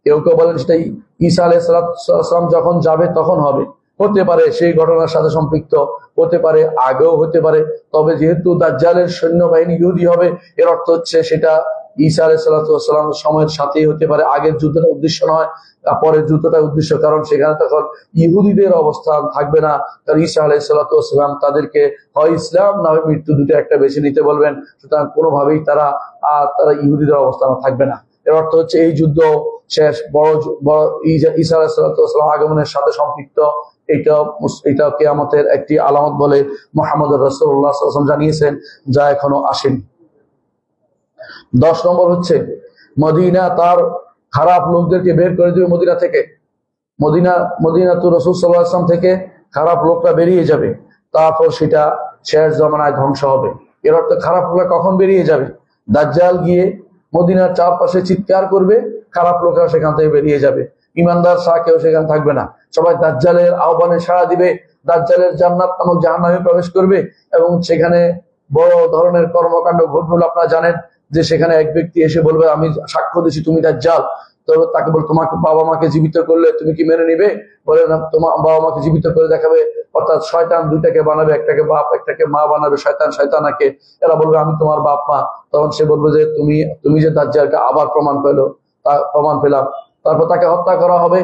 কেউ কেউ বলেন সেটাই ঈসা আলাইহিস সালাম যখন যাবে তখন হবে। হতে পারে সেই ঘটনার সাথে সম্পৃক্ত, হতে পারে আগেও হতে পারে। তবে যেহেতু দাজ্জালের সৈন্যবাহিনী ইহুদি হবে, এর অর্থ হচ্ছে সেটা ঈসা আলাইহিস সালামের সময়ের সাথেই হতে পারে। আগের যুদ্ধটা উদ্দেশ্য নয়, পরের যুদ্ধটা উদ্দেশ্য, কারণ সেখানে তখন ইহুদিদের অবস্থান থাকবে না। কারণ ঈসা আলাইহিস সালাম তাদেরকে হয় ইসলাম না হয় মৃত্যু, দুটো একটা বেছে নিতে বলবেন। সুতরাং কোনোভাবেই তারা ইহুদিদের অবস্থান থাকবে না। এর অর্থ হচ্ছে এই যুদ্ধ শেষ, বড় ঈসা আলাইহিস সালাম আগমনের সাথে সম্পৃক্ত। এটা কিয়ামতের একটি আলামত বলে মুহাম্মদ রাসূলুল্লাহ সাল্লাল্লাহু আলাইহি ওয়াসাল্লাম জানিয়েছেন, যা এখনো আসেনি। 10 নম্বর হচ্ছে মদিনা তার খারাপ লোকদেরকে বের করে দেবে মদিনা থেকে। মদিনা তো রাসূল সাল্লাল্লাহু আলাইহি ওয়াসাল্লাম থেকে খারাপ লোকরা বেরিয়ে যাবে, তারপর সেটা শেষ জমানায় ধ্বংস হবে। এর অর্থ খারাপ লোকরা কখন বেরিয়ে যাবে? দাজ্জাল গিয়ে মদিনার চারপাশে চিৎকার করবে, খারাপ লোকেরা সেখান থেকে বেরিয়ে যাবে। ইমানদার কেউ সেখানে থাকবে না, সবাই দাজ্জালের আহ্বানে সাড়া দিবে। দাজ্জালের জান্নাত নামক জাহান্নামে প্রবেশ করবে এবং সেখানে বড় ধরনের কর্মকাণ্ড ঘটবে বলে আপনারা জানেন। যে সেখানে এক ব্যক্তি এসে বলবে আমি সাক্ষ্য দিচ্ছি তুমি দাজ্জাল। তো তাকে বল তোমাকে বাবা মাকে জীবিত করলে তুমি কি মেনে নিবে? বলে না, তোমার বাবা মাকে জীবিত করে দেখাবে। অর্থাৎ শয়তান দুইটাকে বানাবে, একটাকে বাপ একটাকে মা বানাবে, শয়তান শয়তানাকে। এরা বলবে আমি তোমার বাপ মা। তখন সে বলবে যে তুমি যে দাজ্জালকে আবার প্রমাণ পেলাম। তারপর তাকে হত্যা করা হবে।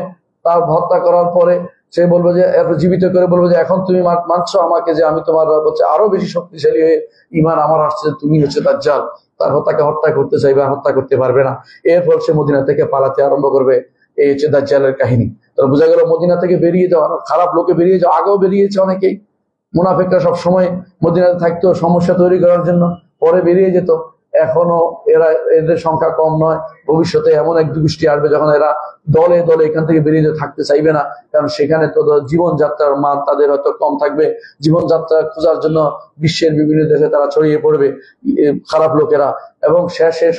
তার হত্যা করার পরে সে বলবে যে জীবিত করে বলবে যে এখন তুমি মানছো আমাকে যে আমি তোমার হচ্ছে আরো বেশি শক্তিশালী হয়ে ইমান আমার আসছে, তুমি হচ্ছে দাজ্জাল। তারপর তাকে হত্যা করতে চাইবে, হত্যা করতে পারবে না। এরপর সে মদিনা থেকে পালাতে আরম্ভ করবে। এই হচ্ছে দাজ্জালের কাহিনী। তাহলে বোঝা গেল মদিনা থেকে বেরিয়ে যাওয়া, খারাপ লোকে বেরিয়ে যাওয়া, আগেও বেরিয়েছে অনেকেই। মুনাফিকরা সবসময় মদিনাতে থাকতো সমস্যা তৈরি করার জন্য, পরে বেরিয়ে যেত। এখনো এদের সংখ্যা কম নয়। ভবিষ্যতে এমন এক গোষ্ঠী আসবে যখন এরা দলে দলে এখান থেকে বেরিয়ে থাকতে চাইবে না, কারণ সেখানে তো জীবনযাত্রার মান তাদের হয়তো কম থাকবে। জীবনযাত্রা খোঁজার জন্য বিশ্বের বিভিন্ন দেশে তারা ছড়িয়ে পড়বে খারাপ লোকেরা, এবং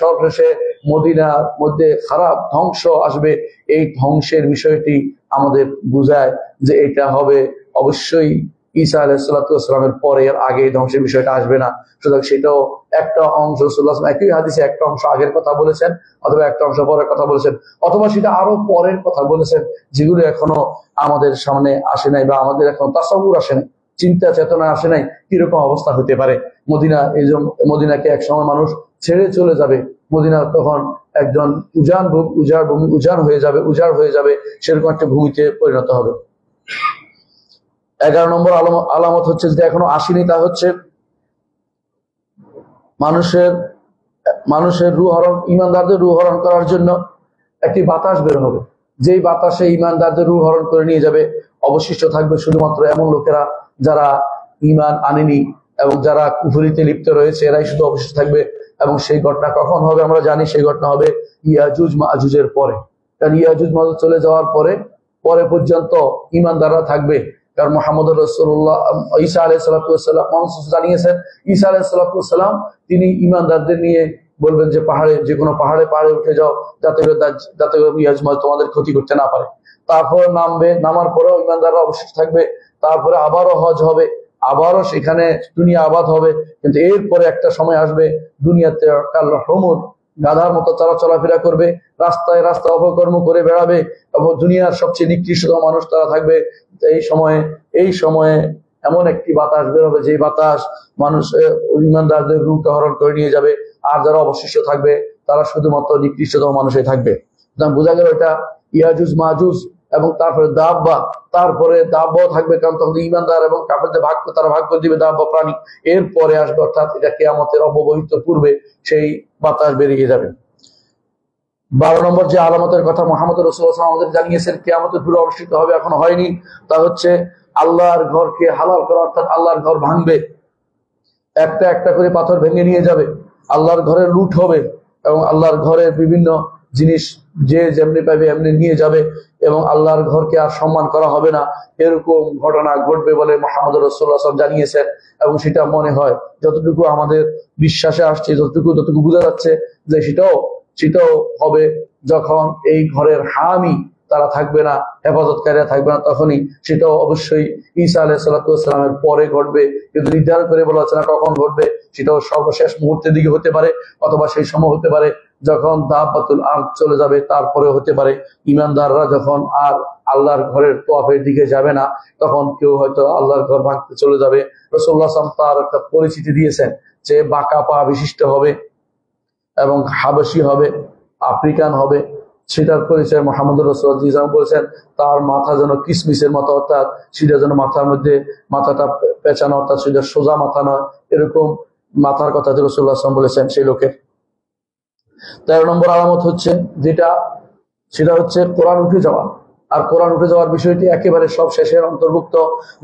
সবশেষে মদিনার মধ্যে খারাপ ধ্বংস আসবে। এই ধ্বংসের বিষয়টি আমাদের বুঝায় যে এটা হবে অবশ্যই ঈসা আলাইহিস সালামের পরে, এর আগে ধ্বংসের বিষয়টা আসবে না। সুতরাং সেটাও একটা অংশ রাসূলুল্লাহ একই হাদিসে একটা অংশ আগের কথা বলেছেন, অথবা একটা অংশ পরের কথা বলেছেন, অথবা সেটা আরো পরের কথা বলেছেন, যেগুলো এখনো আমাদের সামনে আসে নাই বা আমাদের এখনো তাসাউর আসে নাই, চিন্তা চেতনা আসে নাই কিরকম অবস্থা হতে পারে। মদিনাকে এক সময় মানুষ ছেড়ে চলে যাবে। মদিনা তখন একজন উজাড় হয়ে যাবে, সেরকম একটা ভূমিতে পরিণত হবে। 11 নম্বর আলামত হচ্ছে যেটা এখনো আসেনি, তা হচ্ছে মানুষের মানুষের রূহ হরণ, ইমানদারদের রূহ হরণ করার জন্য একটি বাতাস বের হবে, যেই বাতাসে ইমানদারদের রূহ হরণ করে নিয়ে যাবে। অবশিষ্ট থাকবে শুধুমাত্র এমন লোকেরা যারা ঈমান আনেনি এবং যারা কুফরিতে লিপ্ত রয়েছে, এরাই শুধু অবশিষ্ট থাকবে। এবং সেই ঘটনা কখন হবে আমরা জানি, সেই ঘটনা হবে ইয়াজুজ মাআজুজের পরে। কারণ ইয়াজুজ মাআজুজ চলে যাওয়ার পরে পর্যন্ত ঈমানদাররা থাকবে। কারণ মুহাম্মদ রাসূলুল্লাহ ঈসা আলাইহিস সালাতু ওয়াস সালাম জানিয়েছেন, ঈসা আলাইহিস সালাতু ওয়াস সালাম তিনি ঈমানদারদের নিয়ে বলবেন যে পাহাড়ে, যে কোনো পাহাড়ে উঠে যাও, যাতে ইয়াজুজ মাআজুজ তোমাদের ক্ষতি করতে না পারে। তারপর নামার পরেও ঈমানদাররা অবশিষ্ট থাকবে। তারপরে আবারও হজ হবে, আবারও সেখানে দুনিয়া আবাদ হবে। কিন্তু এরপরে একটা সময় আসবে দুনিয়াতে কাল হুমুর, গাধার মতো তারা চলাফেরা করবে, রাস্তায় অপকর্ম করে বেড়াবে এবং দুনিয়ার সবচেয়ে নিকৃষ্ট মানুষ তারা থাকবে। এই সময়ে এমন একটি বাতাস বেরোবে, যে বাতাস মানুষ ইমানদারদের রূহকে হরণ করে নিয়ে যাবে। আর যারা অবশিষ্ট থাকবে তারা শুধুমাত্র নিকৃষ্টতম মানুষই থাকবে। বোঝা গেল এটা ইয়াজুজ মাআজুজ। এবং তারপরে দাব্বাও থাকবে, কারণ তখন ইমানদার এবং কাফেরদের তারা ভাগ করে দিবে দাব্বা প্রাণী। এরপরে আসবে, অর্থাৎ এটা কিয়ামতের অব্যবহিত পূর্বে সেই বাতাস বেরিয়ে যাবে। 12 নম্বর যে আলামতের কথা মুহাম্মদ রাসূলুল্লাহ সাল্লাল্লাহু আলাইহি ওয়াসাল্লাম আমাদের জানিয়েছেন কিয়ামতের পূর্বে অনুষ্ঠিত হবে, এখনো হয়নি, তা হচ্ছে আল্লাহর ঘরকে হালাল করা। অর্থাৎ আল্লাহর ঘর ভাঙবে, একটা একটা করে পাথর ভেঙে নিয়ে যাবে। আল্লাহর ঘরে লুট হবে এবং আল্লাহর ঘরের বিভিন্ন জিনিস যে যেমনি পাবে এমনি নিয়ে যাবে এবং আল্লাহর ঘরকে আর সম্মান করা হবে না। এরকম ঘটনা ঘটবে বলে মুহাম্মদ রাসূলুল্লাহ সাল্লাল্লাহু আলাইহি ওয়াসাল্লাম জানিয়েছেন। এবং সেটা মনে হয় যতটুকু আমাদের বিশ্বাসে আসছে, যতটুকু বোঝা যাচ্ছে, যে সেটাও হবে যখন এই ঘরের হামি তারা থাকবে না, হেফাজতকারীরা থাকবে না, তখনই। সেটাও অবশ্যই ঈসা আলাইহিস সালাতু ওয়াস সালামের পরে ঘটবে, কিন্তু নির্ধারণ করে বলা হচ্ছে না কখন ঘটবে। সেটাও সর্বশেষ মুহূর্তের দিকে হতে পারে, অথবা সেই সময় হতে পারে যখন দাব্বাতুল আরদ চলে যাবে, তারপরে হতে পারে। ইমানদাররা যখন আর আল্লাহর ঘরের তোয়াফের দিকে যাবে না, তখন কেউ হয়তো আল্লাহর ঘর ভাঙতে চলে যাবে। রাসূলুল্লাহ সাল্লাল্লাহু আলাইহি ওয়াসাল্লাম তার একটা পরিচিতি দিয়েছেন, যে বাঁকা পা বিশিষ্ট হবে এবং হাবশী হবে, আফ্রিকান হবে। সেটার পরিচয় মুহাম্মদ রাসূলুল্লাহ বলেছেন, তার মাথা যেন কিসমিসের মতো, অর্থাৎ সেটা যেন মাথার মধ্যে মাথাটা পেঁচানো, অর্থাৎ সেটা সোজা মাথা নয়, এরকম মাথার কথা রাসূলুল্লাহ বলেছেন সেই লোকের। 13 নম্বর আলামত হচ্ছে সেটা হচ্ছে কোরআন উঠে যাওয়া। আর কোরআন উঠে যাওয়ার বিষয়টি একেবারে সব শেষের অন্তর্ভুক্ত,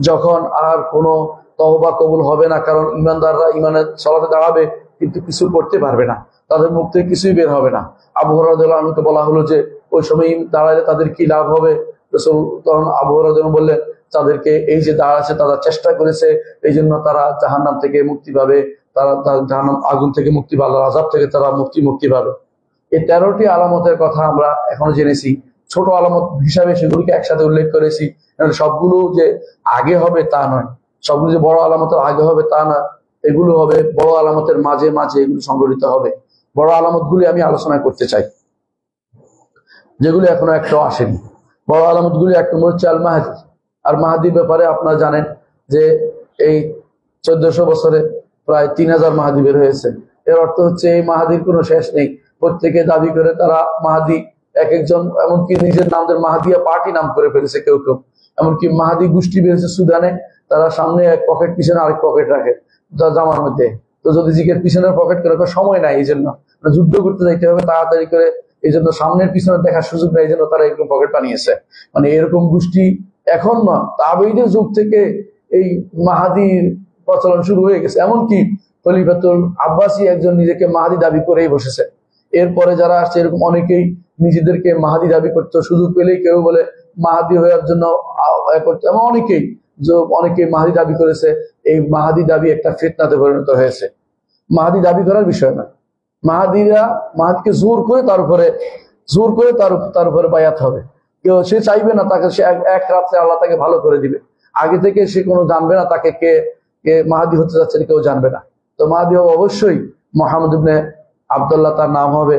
যখন আর কোনো তওবা কবুল হবে না। কারণ ইমানদাররা ইমানের সালাতে দাঁড়াবে কিন্তু কিছু করতে পারবে না, তাদের মুখ থেকে কিছুই বের হবে না। আবু হুরায়রা রাদিয়াল্লাহু আনহুকে বলা হলো যে ওই সময় দাঁড়ালে তাদের কি লাভ হবে। রাসূল তখন আবু হুরায়রা রাদিয়াল্লাহু আনহু বললেন, তাদেরকে এই যে দাঁড়াচ্ছে তারা চেষ্টা করেছে, এই জন্য তারা জাহান্নাম থেকে মুক্তি পাবে, তারা জাহান্নাম আগুন থেকে মুক্তি পাবে, আল্লাহর আযাব থেকে তারা মুক্তি পাবে। এই 13টি আলামতের কথা আমরা এখনো জেনেছি। ছোট আলামত হিসাবে সেগুলিকে একসাথে উল্লেখ করেছি। সবগুলো যে আগে হবে তা নয়, সবগুলো যে বড় আলামতের আগে হবে তা নয়, এগুলো হবে বড় আলামতের মাঝে মাঝে এগুলো সংঘটিত হবে। বড় আলামতগুলি আমি আলোচনা করতে চাই, যেগুলি এখনো একটাও আসেনি। বড় আলামতগুলি এক নম্বর হচ্ছে আল মাহদী। আর মাহদীর ব্যাপারে আপনারা জানেন যে এই 1400 বছরে প্রায় 3000 মাহদী বের হয়েছে। এর অর্থ হচ্ছে এই মাহদীর কোনো শেষ নেই। প্রত্যেকে দাবি করে তারা মাহদী, এক একজন এমনকি নিজের নামদের মাহদিয়া পার্টি নাম করে ফেলেছে কেউ। এমনকি মাহদী গোষ্ঠী বেরিয়েছে সুদানে, তারা সামনে এক পকেট পিছনে আরেক পকেট রাখে জামার মধ্যে। তো যদি জিগের পিছনের পকেট করে সময় নাই, এই জন্য যুদ্ধ করতে যাইতে হবে তাড়াতাড়ি করে, এই জন্য সামনের পিছনে দেখার সুযোগ নেই, এই জন্য তারা এরকম পকেট বানিয়েছে। মানে এরকম গোষ্ঠী এখন না, তাবেঈদের যুগ থেকে এই মাহদীর প্রচলন শুরু হয়ে গেছে। এমনকি খলিফাতুল আব্বাসী একজন নিজেকে মাহদী দাবি করেই বসেছে। এরপরে যারা আসছে এরকম অনেকেই নিজেদেরকে মাহদী দাবি করতে, সুযোগ পেলেই কেউ বলে মাহদী হওয়ার জন্য এমন অনেকেই মাহদী দাবি করেছে। এই মাহদী দাবি একটা ফিতনাতে পরিণত হয়েছে। মাহদী দাবি করার বিষয় না, মাহদীকে জোর করে তার উপরে বায়াত হবে। কেউ সে চাইবে না তাকে, সে এক রাত্রে আল্লাহ তাকে ভালো করে দিবে। আগে থেকে সে কোনো জানবে না তাকে কে মাহদী হতে যাচ্ছে, কেউ জানবে না। তো মাহদী হবে অবশ্যই মুহাম্মদ ইবনে আব্দুল্লাহ তার নাম হবে,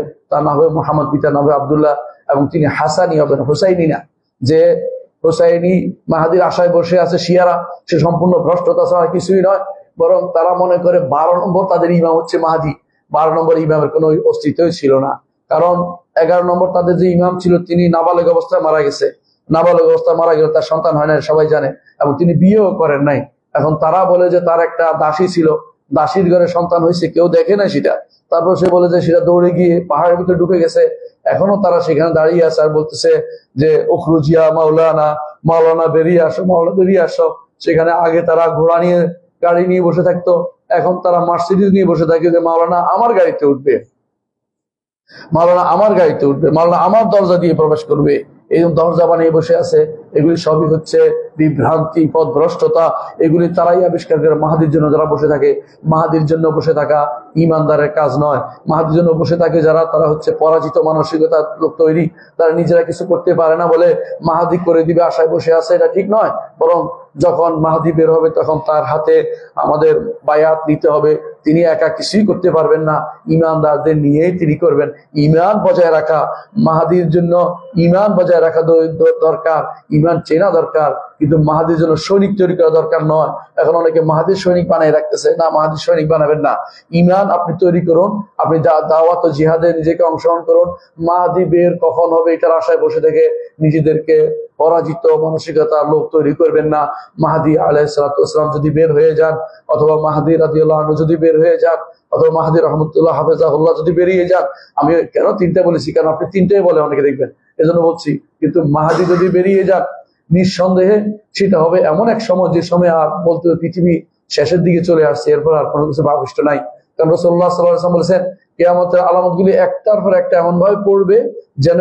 মুহাম্মদ, পিতার নাম হবে আব্দুল্লাহ, এবং তিনি হাসানি হবেন, হুসাইনি না। যে হুসাইনি মাহদীর আশায় বসে আছে শিয়ারা, সে সম্পূর্ণ ভ্রষ্টতা ছাড়া কিছুই নয়। বরং তারা মনে করে 12 নম্বর তাদের ইমাম হচ্ছে মাহদী। 12 নম্বর ইমামের কোনো অস্তিত্বই ছিল না, কারণ 11 নম্বর তাদের যে ইমাম ছিল তিনি নাবালেগ অবস্থায় মারা গেছে। নাবালেগ অবস্থায় মারা গেলে তার সন্তান হয় না, সবাই জানে, এবং তিনি বিয়েও করেন নাই। এখন তারা বলে যে তার একটা দাসী ছিল, দাসীর ঘরে সন্তান হয়েছে, কেউ দেখে না সেটা। তারপর সে বলে যে সেটা দৌড়ে গিয়ে পাহাড়ের ভিতরে ঢুকে গেছে, এখনো তারা সেখানে দাঁড়িয়ে আছে আর বলতেছে যে উখরুজিয়া মাওলানা, মাওলানা বেরিয়ে আসো, মাওলানা বেরিয়ে আসো। সেখানে আগে তারা ঘোড়া নিয়ে গাড়ি নিয়ে বসে থাকতো, এখন তারা মার্সিডিজ নিয়ে বসে থাকে যে মাওলানা আমার গাড়িতে উঠবে, মাওলানা আমার গাড়িতে উঠবে, মাওলানা আমার দরজা দিয়ে প্রবেশ করবে, এই দরজা বানিয়ে বসে আছে। এগুলি সবই হচ্ছে বিভ্রান্তি, পথভ্রষ্টতা। এগুলি তারাই আবিষ্কার করে। মাহাদির জন্য যারা বসে থাকে, মাহাদির জন্য বসে থাকা ইমানদারের কাজ নয়। মাহাদির জন্য বসে থাকে যারা, তারা হচ্ছে পরাজিত মানসিকতার লোক তৈরি, তারা নিজেরা কিছু করতে পারে না বলে মাহাদি করে দিবে আশায় বসে আছে, এটা ঠিক নয়। বরং যখন মাহাদি বের হবে তখন তার হাতে আমাদের বায়াত নিতে হবে। তিনি একা কিছুই করতে পারবেন না, ইমানদারদের নিয়েই তিনি করবেন। ইমান বজায় রাখা, মাহাদির জন্য ইমান বজায় রাখা দরকার, ইমান চেনা দরকার, কিন্তু মাহাদির জন্য সৈনিক তৈরি করা দরকার নয়। এখন অনেকে মাহাদির সৈনিক বানিয়ে রাখতেছে, না, মাহাদির সৈনিক বানাবেন না। ইমান আপনি তৈরি করুন, আপনি দাওয়াত ও জিহাদে নিজেকে অংশগ্রহণ করুন। মাহাদি বের কখন হবে এটার আশায় বসে থেকে নিজেদেরকে পরাজিত মানসিকতার লোক তৈরি করবেন না। মাহাদি আলাইহিস সালাতু ওয়াস সালাম যদি বের হয়ে যান, অথবা মাহাদি রাদিয়াল্লাহু আনহু যদি বের হয়ে যান, অথবা মাহাদি রহমতুল্লাহ হাফেজাহুল্লাহ যদি বেরিয়ে যান, আমি কেন তিনটা বলেছি, কারণ আপনি তিনটাই বলে অনেকে দেখবেন, এজন্য বলছি। কিন্তু মাহাদি যদি বেরিয়ে যান, নিঃসন্দেহে সেটা হবে এমন এক সময়, যে সময় আর বলতে পৃথিবী শেষের দিকে চলে আসছে, এরপর আর কোনো কিছু ভাবিষ্ট নাই। কারণ রাসূলুল্লাহ সাল্লাল্লাহু আলাইহি ওয়াসাল্লাম বলেছেন, কিয়ামতের আলামতগুলি একটার পর একটা এমন ভাবে পড়বে যেন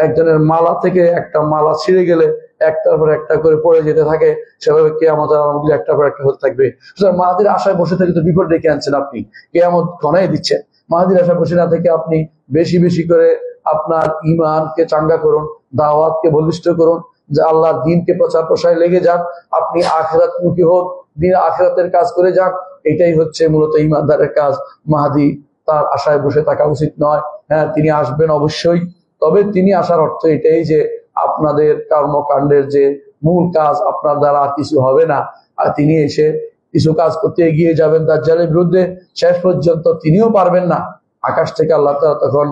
একজনের মালা থেকে একটা মালা ছিঁড়ে গেলে একটার পর একটা করে পড়ে যেতে থাকে, সেভাবে কিয়ামতের আলামতগুলি একটার পর একটা হতে থাকবে। সুতরাং মাহাদির আশায় বসে থেকে তো বিপদ ডেকে আনছেন আপনি, কিয়ামত ঘনাই দিচ্ছেন। মাহাদির আশায় বসে না থেকে আপনি বেশি বেশি করে আপনার ইমানকে চাঙ্গা করুন, দাওয়াতকে বলিষ্ঠ করুন, যে আল্লাহর দ্বীনকে প্রচার প্রসারে লেগে যান। আপনি আখিরাত মুখী হোক, দিন আখিরাতের কাজ করে যান। এটাই হচ্ছে মূলত ইমানদারের কাজ। মাহাদি তার আশায় বসে থাকা উচিত নয়। হ্যাঁ, তিনি আসবেন অবশ্যই, তবে তিনি আসার অর্থ এটাই যে আপনাদের কর্মকাণ্ডের যে মূল কাজ, আপনার দ্বারা আর কিছু হবে না। আর তিনি এসে কিছু কাজ করতে এগিয়ে যাবেন দাজ্জালের বিরুদ্ধে, শেষ পর্যন্ত তিনিও পারবেন না। আকাশ থেকে আল্লাহ তাআলা তখন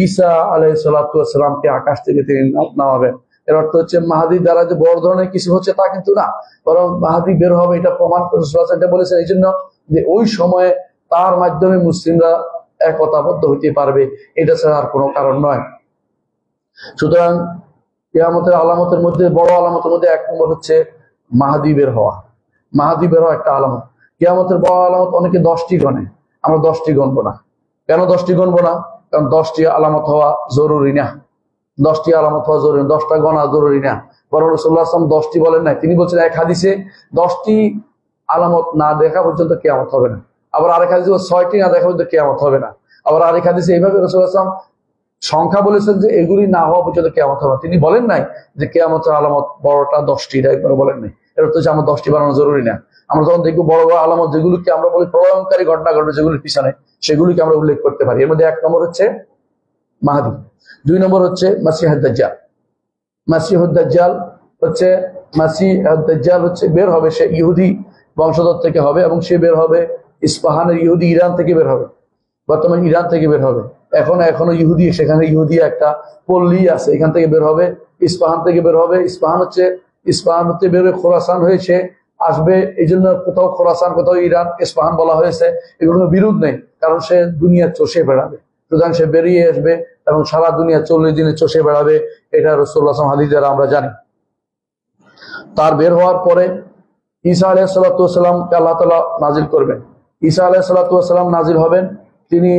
ঈসা আলাইহিস সালাতু ওয়াস সালামকে আকাশ থেকে তিনি নামাবেন। এর অর্থ হচ্ছে মাহাদির দ্বারা যে বড় ধরনের কিছু হচ্ছে তা কিন্তু না, বরং মাহাদি বের হবে এটা প্রমাণ করে এটা বলেছেন এই জন্য যে ওই সময়ে তার মাধ্যমে মুসলিমরা একতাবদ্ধ হইতে পারবে, এটা ছাড়া আর কোনো কারণ নয়। সুতরাং কিয়ামতের আলামতের মধ্যে, বড় আলামতের মধ্যে এক নম্বর হচ্ছে মাহাদি বের হওয়া। মাহাদি বের হওয়া একটা আলামত। কিয়ামতের বড় আলামত অনেকে 10টি গণে, আমরা 10টি গণবো না। কেন 10টি গণবো না? কারণ 10টি আলামত হওয়া জরুরি না। 10টি আলামত হওয়া জরুরি, 10টা গণা জরুরি না। বরং রাসূলুল্লাহ সাল্লাল্লাহু আলাইহি ওয়াসাল্লাম 10টি বলেন নাই, তিনি বলছেন এক হাদিসে 10টি আলামত না দেখা পর্যন্ত কিয়ামত হবে না। আবার আরেক হাদিসে 6টি না দেখা পর্যন্ত কিয়ামত হবে না। আবার আরেক হাদিসে এইভাবে রাসূলুল্লাহ সাল্লাল্লাহু আলাইহি ওয়াসাল্লাম সংখ্যা বলেছেন যে এগুলি না হওয়া পর্যন্ত কিয়ামত হবে না। তিনি বলেন নাই যে কিয়ামতের আলামত বড়টা 10টি, একবার বলেন নাই। এর অর্থ হচ্ছে আমরা 10টি বানানো জরুরি না। আমরা যখন দেখবো বড় বড় আলামত যেগুলোকে আমরা বলি প্রলয়ঙ্কারী ঘটনা ঘটবে যেগুলির পিছনে, সেগুলিকে আমরা উল্লেখ করতে পারি। এর মধ্যে এক নম্বর হচ্ছে মাহদী, 2 নম্বর হচ্ছে মাসিহুদ দাজ্জাল। মাসিহুদ দাজ্জাল হচ্ছে বের হবে, সে ইহুদি বংশধর থেকে হবে এবং সে বের হবে ইস্পাহানের ইহুদি, ইরান থেকে বের হবে, বর্তমানে ইরান থেকে বের হবে। এখনো ইহুদি, সেখানে ইহুদি একটা পল্লী আছে, এখান থেকে বের হবে, ইস্পাহান থেকে বের হবে। ইস্পাহান হতে বের হয়ে খোরাসান হয়েছে আসবে, এই জন্য কোথাও খোরাসান কোথাও ইরান, ইস্পাহান বলা হয়েছে। এগুলো বিরোধ নেই, কারণ সে দুনিয়া চষে বেড়াবে। সুতরাং সে বেরিয়ে আসবে এবং সারা দুনিয়া 40 দিনে চষে বেড়াবে। এটা রাসূলুল্লাহ সাল্লাল্লাহু আলাইহি ওয়াসাল্লাম হাদিস দ্বারা আমরা জানি। তার বের হওয়ার পরে ঈসা আলাইহিস সালাতু ওয়াস সালামকে আল্লাহ তাআলা নাজিল করবেন। ঈসা আলাইহিস সালাতু ওয়াস সালাম নাজিল হবেন, তিনি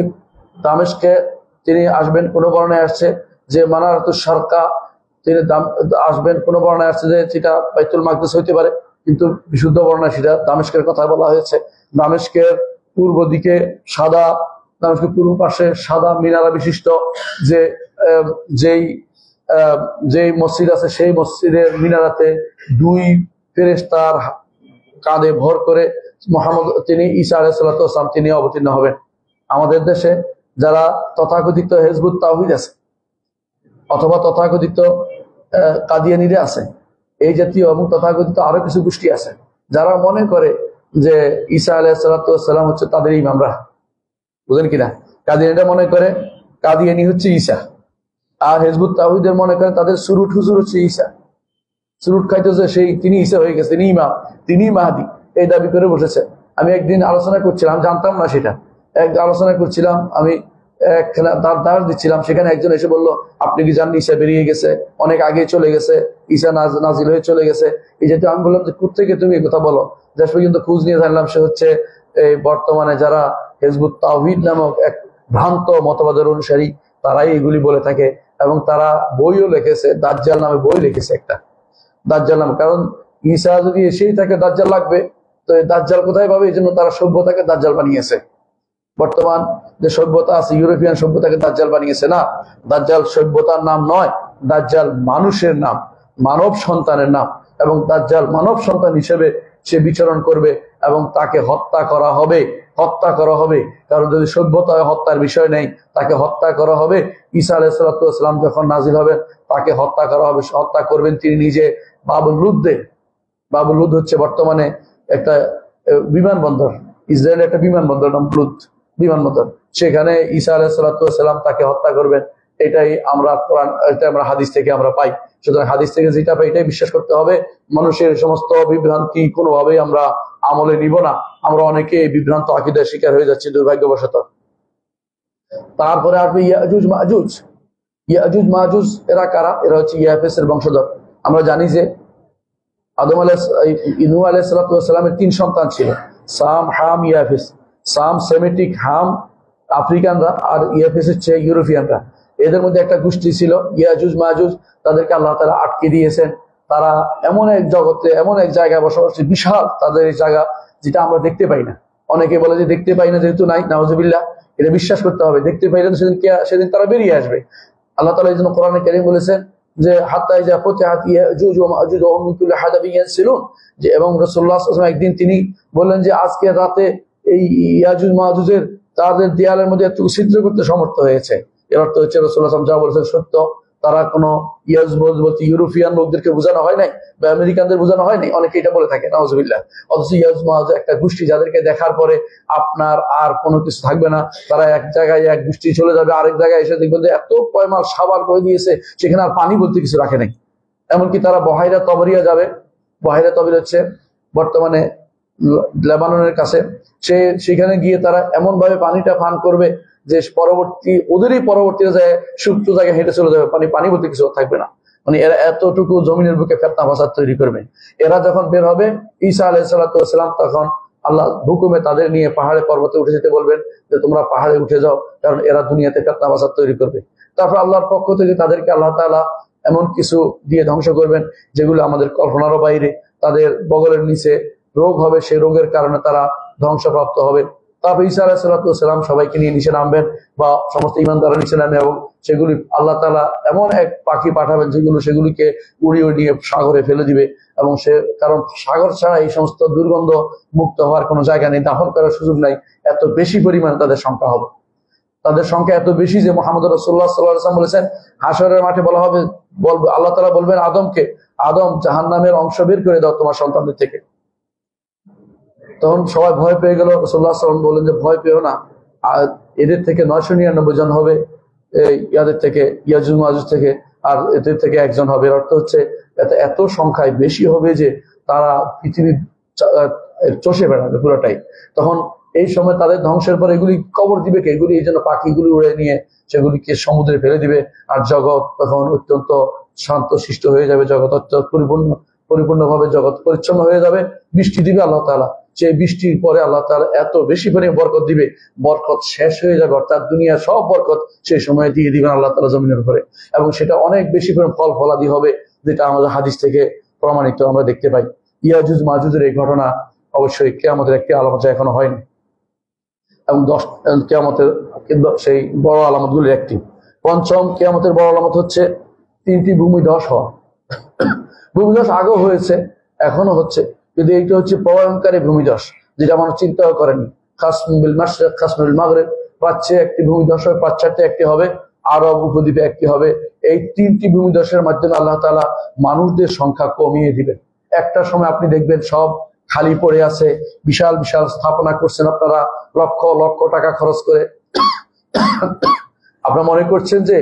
দামেস্কে তিনি আসবেন। কোন বর্ণনায় আসছে যে মানারাতুশ শারকা, তিনি আসবেন। কোন বর্ণনায় আসছে যে সেটা বাইতুল মাকদিস হইতে পারে, কিন্তু বিশুদ্ধ বর্ণনায় সেটা দামেস্কের কথা বলা হয়েছে। দামেস্কের পূর্ব দিকে সাদা, দামেস্কের পূর্ব পাশে সাদা মিনারা বিশিষ্ট যেই মসজিদ আছে, সেই মসজিদের মিনারাতে 2 ফেরেশতার কাঁধে ভর করে তিনি ঈসা আলাইহিস সালাতু ওয়াস সালাম তিনি অবতীর্ণ হবেন। আমাদের দেশে যারা তথাকথিত হিজবুত তাওহীদ আছে অথবা তথাকথিত কাদিয়ানীরা আছে, এই জাতীয় এবং তথাকথিত আরো কিছু গোষ্ঠী আছে যারা মনে করে যে ঈসা আলাইহিস সালাতু ওয়াস সালাম হচ্ছে তাদের ইমামরা, বুঝেন কিনা? কাদিয়ানীরা মনে করে কাদিয়ানী হচ্ছে ঈসা, আর হিজবুত তাওহীদের মনে করে তাদের সুরুট হুজুর হচ্ছে ঈসা। সুরুট খাইতেছে সেই, তিনি ঈসা হয়ে গেছে, তিনি ইমাম, তিনি মাহদী। এই দাবি করে বসেছে। আমি একদিন আলোচনা করছিলাম, জানতাম না সেটা, এক আলোচনা করছিলাম আমি, তার দাওয়াত দিচ্ছিলাম, সেখানে একজন এসে বলল আপনি কি জানেন ঈসা বেরিয়ে গেছে, অনেক আগে চলে গেছে, ঈসা নাজিল হয়ে চলে গেছে। এই যেহেতু আমি বললাম যে কোত্থেকে তুমি এই কথা বলো, শেষ পর্যন্ত খোঁজ নিয়ে জানলাম সে হচ্ছে এই বর্তমানে যারা হিজবুত তাওহীদ নামক এক ভ্রান্ত মতবাদের অনুসারী, তারাই এগুলি বলে থাকে এবং তারা বইও লিখেছে, দাজ্জাল নামে বই লিখেছে একটা, দাজ্জাল নামে। কারণ ঈসা যদি এসেই থাকে দাজ্জাল লাগবে, তো দাজ্জাল কোথায় পাবে? এই জন্য তারা সভ্যতাকে দাজ্জাল বানিয়েছে। বর্তমান যে সভ্যতা আছে, ইউরোপিয়ান সভ্যতাকে দাজ্জাল বানিয়েছে না। দাজ্জাল সভ্যতার নাম নয়, দাজ্জাল মানুষের নাম, মানব সন্তানের নাম। এবং দাজ্জাল মানব সন্তান হিসেবে সে বিচরণ করবে এবং তাকে হত্যা করা হবে, হত্যা করা হবে। কারণ যদি সভ্যতা হত্যার বিষয় নেই, তাকে হত্যা করা হবে। ঈসা আলাইহিস সালাম যখন নাজিল হবেন তাকে হত্যা করা হবে, হত্যা করবেন তিনি নিজে বাবুল লুদ্দে। বাবুল লুদ হচ্ছে বর্তমানে একটা বিমানবন্দর, ইসরায়েলের একটা বিমানবন্দর, নাম লুদ বিমানবন্দর। সেখানে ঈসা আলাইহিস সালাম তাকে হত্যা করবেন। এটাই আমরা কোরআন, এটা আমরা হাদিস থেকে আমরা পাই। সুতরাং হাদিস থেকে যেটা পাই এটাই বিশ্বাস করতে হবে। মানুষের সমস্ত বিভ্রান্তি কোনোভাবেই আমরা আমলে নিব না। আমরা অনেকে বিভ্রান্ত আকীদার শিকার হয়ে যাচ্ছি দুর্ভাগ্যবশত। তারপরে আসবে ইয়াজুজ মাজুজ। ইয়াজুজ মাজুজ এরা কারা? এরা হচ্ছে ইয়াফেসের বংশধর। আমরা জানি যে আদম নূহ আলাইহিস সালামের 3 সন্তান ছিল, সাম, হাম, ইয়াফেস। সাম সেমিটিক, হাম আফ্রিকানরা, আর ইয়াফেস হচ্ছে ইউরোপিয়ানরা। এদের মধ্যে একটা গোষ্ঠী ছিল ইয়াজুজ মাজুজ, তাদেরকে আল্লাহ তাআলা আটকে দিয়েছেন। তারা এমন এক জগতে, এমন এক জায়গায় বসবাস, বিশাল তাদের এই জায়গা, যেটা আমরা দেখতে পাই না। অনেকে বলে যে দেখতে পাই না, যেহেতু নাই, নাউজুবিল্লাহ। এটা বিশ্বাস করতে হবে, দেখতে পাইলে সেদিন তারা বেরিয়ে আসবে। আল্লাহ তাআলা এই জন্য কোরআনে কারীম বলেছেন যে হাত্তা ইযা ফুতিহাত ইয়াজুজ ওয়া মাজুজ ওয়া হুম মিন কুল্লি হাদাবিন ইয়ানসিলুন। যে এবং রাসূলুল্লাহ সাল্লাল্লাহু আলাইহি ওয়াসাল্লাম একদিন তিনি বললেন যে আজকে রাতে এই ইয়াজুজ মাজুজের তাদের দেয়ালের মধ্যে এত ছিদ্র করতে সমর্থ হয়েছে। এর অর্থ হচ্ছে রাসূলুল্লাহ সাল্লাল্লাহু আলাইহি ওয়াসাল্লাম যা বলেছেন সত্য। তারা কোনো ইয়াজুজ বলতে ইউরোপিয়ান লোকদেরকে বোঝানো হয় নাই বা আমেরিকানদের বোঝানো হয় নাই, অনেকে এটা বলে থাকে, নাউজুবিল্লাহ। অথচ ইয়াজুজ মাজুজ একটা গোষ্ঠী, যাদেরকে দেখার পরে আপনার আর কোনো কিছু থাকবে না। তারা এক জায়গায় এক গোষ্ঠী চলে যাবে, আরেক জায়গায় এসে দেখবেন যে এত পয়মাল সাবার করে দিয়েছে, সেখানে আর পানি বলতে কিছু রাখে নাই। এমনকি তারা বহাইরা তবরিয়া যাবে। বহাইরা তবরিয়া হচ্ছে বর্তমানে লেবাননের কাছে। সেখানে গিয়ে তারা এমন ভাবে পানিটা পান করবে যে ওদেরই পরবর্তী যায় সুপ্ত জায়গায় হেঁটে চলে যাবে, পানি বলতে কিছু থাকবে না। মানে এরা এতটুকু জমিনের বুকে ফেতনা ফাসাদ তৈরি করবে। এরা যখন বের হবে, ঈসা আলাইহিস সালাম তখন আল্লাহ হুকুমে তাদের নিয়ে পাহাড়ে পর্বতে উঠে যেতে বলবেন যে তোমরা পাহাড়ে উঠে যাও, কারণ এরা দুনিয়াতে ফেতনা ফাসাদ তৈরি করবে। তারপর আল্লাহর পক্ষ থেকে তাদেরকে আল্লাহ তাআলা এমন কিছু দিয়ে ধ্বংস করবেন যেগুলো আমাদের কল্পনারও বাইরে। তাদের বগলের নিচে রোগ হবে, সেই রোগের কারণে তারা ধ্বংসপ্রাপ্ত হবে। তারপর ঈসা আলাইহিস সালাম সবাইকে নিয়ে নিচে নামবেন, বা সমস্ত ঈমানদাররা নিচে নামবে, এবং সেগুলি আল্লাহ তাআলা এমন এক পাখি পাঠাবেন সেগুলিকে উড়িয়ে নিয়ে সাগরে ফেলে দিবে। এবং কারণ সাগর ছাড়া এই সমস্ত দুর্গন্ধ মুক্ত হওয়ার কোনো জায়গা নেই, দাফন করার সুযোগ নাই। এত বেশি পরিমাণে তাদের সংখ্যা হবে। তাদের সংখ্যা এত বেশি যে মুহাম্মদ রাসূলুল্লাহ সাল্লাল্লাহু আলাইহি ওয়াসাল্লাম বলেছেন, হাশরের মাঠে বলা হবে, আল্লাহ তাআলা বলবেন আদমকে, আদম জাহান্নামের অংশ বের করে দাও তোমার সন্তানদের থেকে। তখন সবাই ভয় পেয়ে গেল। রাসূলুল্লাহ সাল্লাল্লাহু আলাইহি ওয়াসাল্লাম বললেন যে ভয় পেও না, এদের থেকে 999 জন হবে ইয়াদের থেকে, ইয়াজুজ মাজুজ থেকে, আর এদের থেকে একজন হবে। এর অর্থ হচ্ছে এত সংখ্যায় বেশি হবে যে তারা পৃথিবী চষে বেড়াবে পুরোটাই। তখন এই সময় তাদের ধ্বংসের পর এগুলি কবর দিবে কে? এগুলি এই জন্য পাখিগুলি উড়ে নিয়ে সেগুলিকে সমুদ্রে ফেলে দিবে। আর জগৎ তখন অত্যন্ত শান্ত শিষ্ট হয়ে যাবে, জগৎ পরিপূর্ণভাবে জগৎ পরিচ্ছন্ন হয়ে যাবে। বৃষ্টি দিবে আল্লাহ তাআলা, সেই বৃষ্টির পরে আল্লাহ তাআলা এত বেশি পরিমাণে বরকত দিবে, বরকত শেষ হয়ে যাবে। অর্থাৎ দুনিয়ার সব বরকত সেই সময় দিয়ে দিবেন আল্লাহ তাআলা জমিনের উপরে, এবং সেটা অনেক বেশি পরিমাণ ফল ফলাদি হবে, যেটা আমাদের হাদিস থেকে প্রমাণিত আমরা দেখতে পাই। ইয়াজুজ মাজুজের এই ঘটনা অবশ্যই কিয়ামতের একটি আলামত, এখনো হয়নি, এবং 10 কিয়ামতের সেই বড় আলামত গুলির একটি। পঞ্চম কিয়ামতের বড় আলামত হচ্ছে 3টি ভূমিধস হওয়া। ভূমিধস আগেও হয়েছে, এখনো হচ্ছে, কিন্তু এইটা হচ্ছে প্রলয়ঙ্কারী ভূমিধস, যেটা মানুষ চিন্তাও করেনি। খাসমুল মাশরিক, খাসমুল মাগরিব, প্রাচ্যে একটি ভূমিধস হবে, পাশ্চাত্যে একটি হবে, আরব উপদ্বীপে একটি হবে। এই 3টি ভূমিধসের মাধ্যমে আল্লাহ তাআলা মানুষদের সংখ্যা কমিয়ে দিবেন। একটা সময় আপনি দেখবেন সব খালি পড়ে আছে, বিশাল বিশাল স্থাপনা করছেন আপনারা লক্ষ লক্ষ টাকা খরচ করে। আপনারা মনে করছেন যে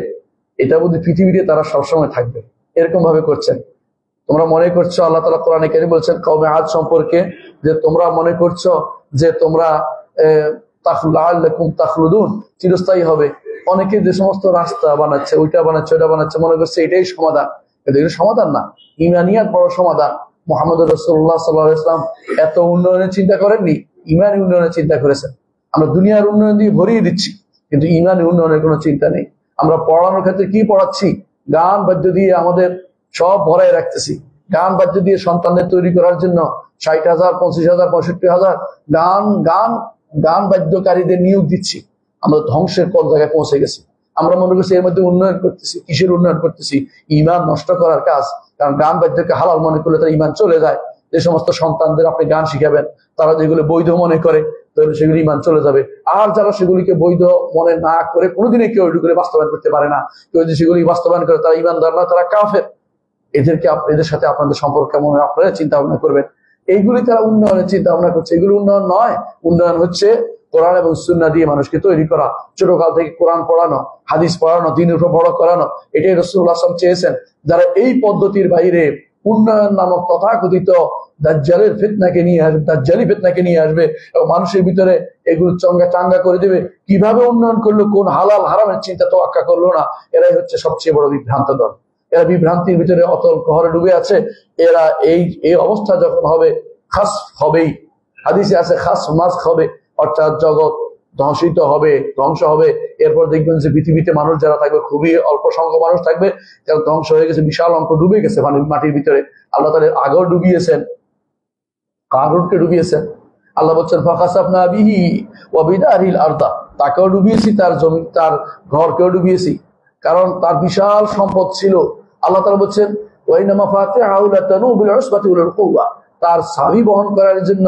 এটা বোধহয় পৃথিবীতে তারা সবসময় থাকবে, এরকম ভাবে করছেন। তোমরা মনে করছো, আল্লাহ তাআলা কোরআনে কারীমে বলছেন কওমে আদ সম্পর্কে, যে তোমরা মনে করছো যে তোমরা লাআল্লাকুম তাখলুদুন, চিরস্থায়ী হবে। অনেকে যে সমস্ত রাস্তা বানাচ্ছে, ওইটা বানাচ্ছে, ওইটা বানাচ্ছে, মনে করছে এটাই সমাধান, কিন্তু এটা সমাধান না। ইমানিয়াত বড় সমাধান। মুহাম্মদ রাসূলুল্লাহ সাল্লাল্লাহু আলাইহি ওয়াসাল্লাম এত উন্নয়নের চিন্তা করেননি, ইমানি উন্নয়নের চিন্তা করেছেন। আমরা দুনিয়ার উন্নয়ন দিয়ে ভরিয়ে দিচ্ছি, কিন্তু ইমানি উন্নয়নের কোনো চিন্তা নেই। আমরা পড়ানোর ক্ষেত্রে কি পড়াচ্ছি? গান বাদ্য দিয়ে আমাদের সব ভরাই রাখতেছি। গান বাদ্য দিয়ে সন্তানদের তৈরি করার জন্য 60,000, 25,000, 65,000 গান গান গান বাদ্যকারীদের নিয়োগ দিচ্ছি। আমরা ধ্বংসের কোন জায়গায় পৌঁছে গেছি। আমরা মনে করছি এর মধ্যে উন্নয়ন করতেছি। কিসের উন্নয়ন করতেছি? ইমান নষ্ট করার কাজ। কারণ গান বাদ্যকে হালাল মনে করলে তার ইমান চলে যায়। যে সমস্ত সন্তানদের আপনি গান শিখাবেন, তারা যেগুলো বৈধ মনে করে, তাহলে সেগুলি ইমান চলে যাবে। আর যারা সেগুলিকে বৈধ মনে না করে, কোনোদিনই কেউ এগুলি বাস্তবায়ন করতে পারে না, কেউ যদি সেগুলি বাস্তবায়ন করে, তারা ইমানদার নয়, তারা কাফের। এদের সাথে আপনাদের সম্পর্ক কেমন, আপনারা চিন্তা ভাবনা করবেন। এইগুলি তারা উন্নয়নের চিন্তা ভাবনা করছে। এগুলো উন্নয়ন নয়। উন্নয়ন হচ্ছে কোরআন এবং সুন্নাহ দিয়ে মানুষকে তৈরি করা, ছোটকাল থেকে কোরআন পড়ানো, হাদিস পড়ানো, দ্বীনের উপর বড় করানো। এটাই রাসূলুল্লাহ সাল্লাল্লাহু আলাইহি ওয়াসাল্লাম চেয়েছেন। যারা এই পদ্ধতির বাইরে উন্নয়ন নামক তথাকথিত দাজ্জালের ফিতনাকে নিয়ে আসবে, দাজ্জালি ফিতনাকে নিয়ে আসবে এবং মানুষের ভিতরে এগুলো চাঙ্গা করে দেবে, কিভাবে উন্নয়ন করলো, কোন হালাল হারামের চিন্তা তোয়াক্কা করলো না, এরাই হচ্ছে সবচেয়ে বড় বিভ্রান্ত দল। এরা বিভ্রান্তির ভিতরে অতল গহরে ডুবে আছে। এরা এই অবস্থা যখন হবে, খাস হবেই। হাদিসে আছে খাস মাস হবে, অর্থাৎ জগৎ ধ্বংসিত হবে, ধ্বংস হবে। এরপর দেখবেন যে পৃথিবীতে মানুষ যারা থাকবে খুবই অল্প সংখ্যক মানুষ থাকবে, যারা ধ্বংস হয়ে গেছে, বিশাল অঙ্ক ডুবে গেছে মাটির ভিতরে। আল্লাহ তাআলা আগেও ডুবিয়েছেন, কারুনকে ডুবিয়েছেন। আল্লাহ বলছেন ফাখাসাফনা বিহি ওয়া বিদারিল আরদা, তাকেও ডুবিয়েছি, তার জমি, তার ঘরকেও ডুবিয়েছি, কারণ তার বিশাল সম্পদ ছিল। আল্লাহ তাআলা বলছেন ওয়াইনা মাফাতিহু লাতানু বিল উসবাতি ওয়াল কুওয়া, তার চাবি বহন করার জন্য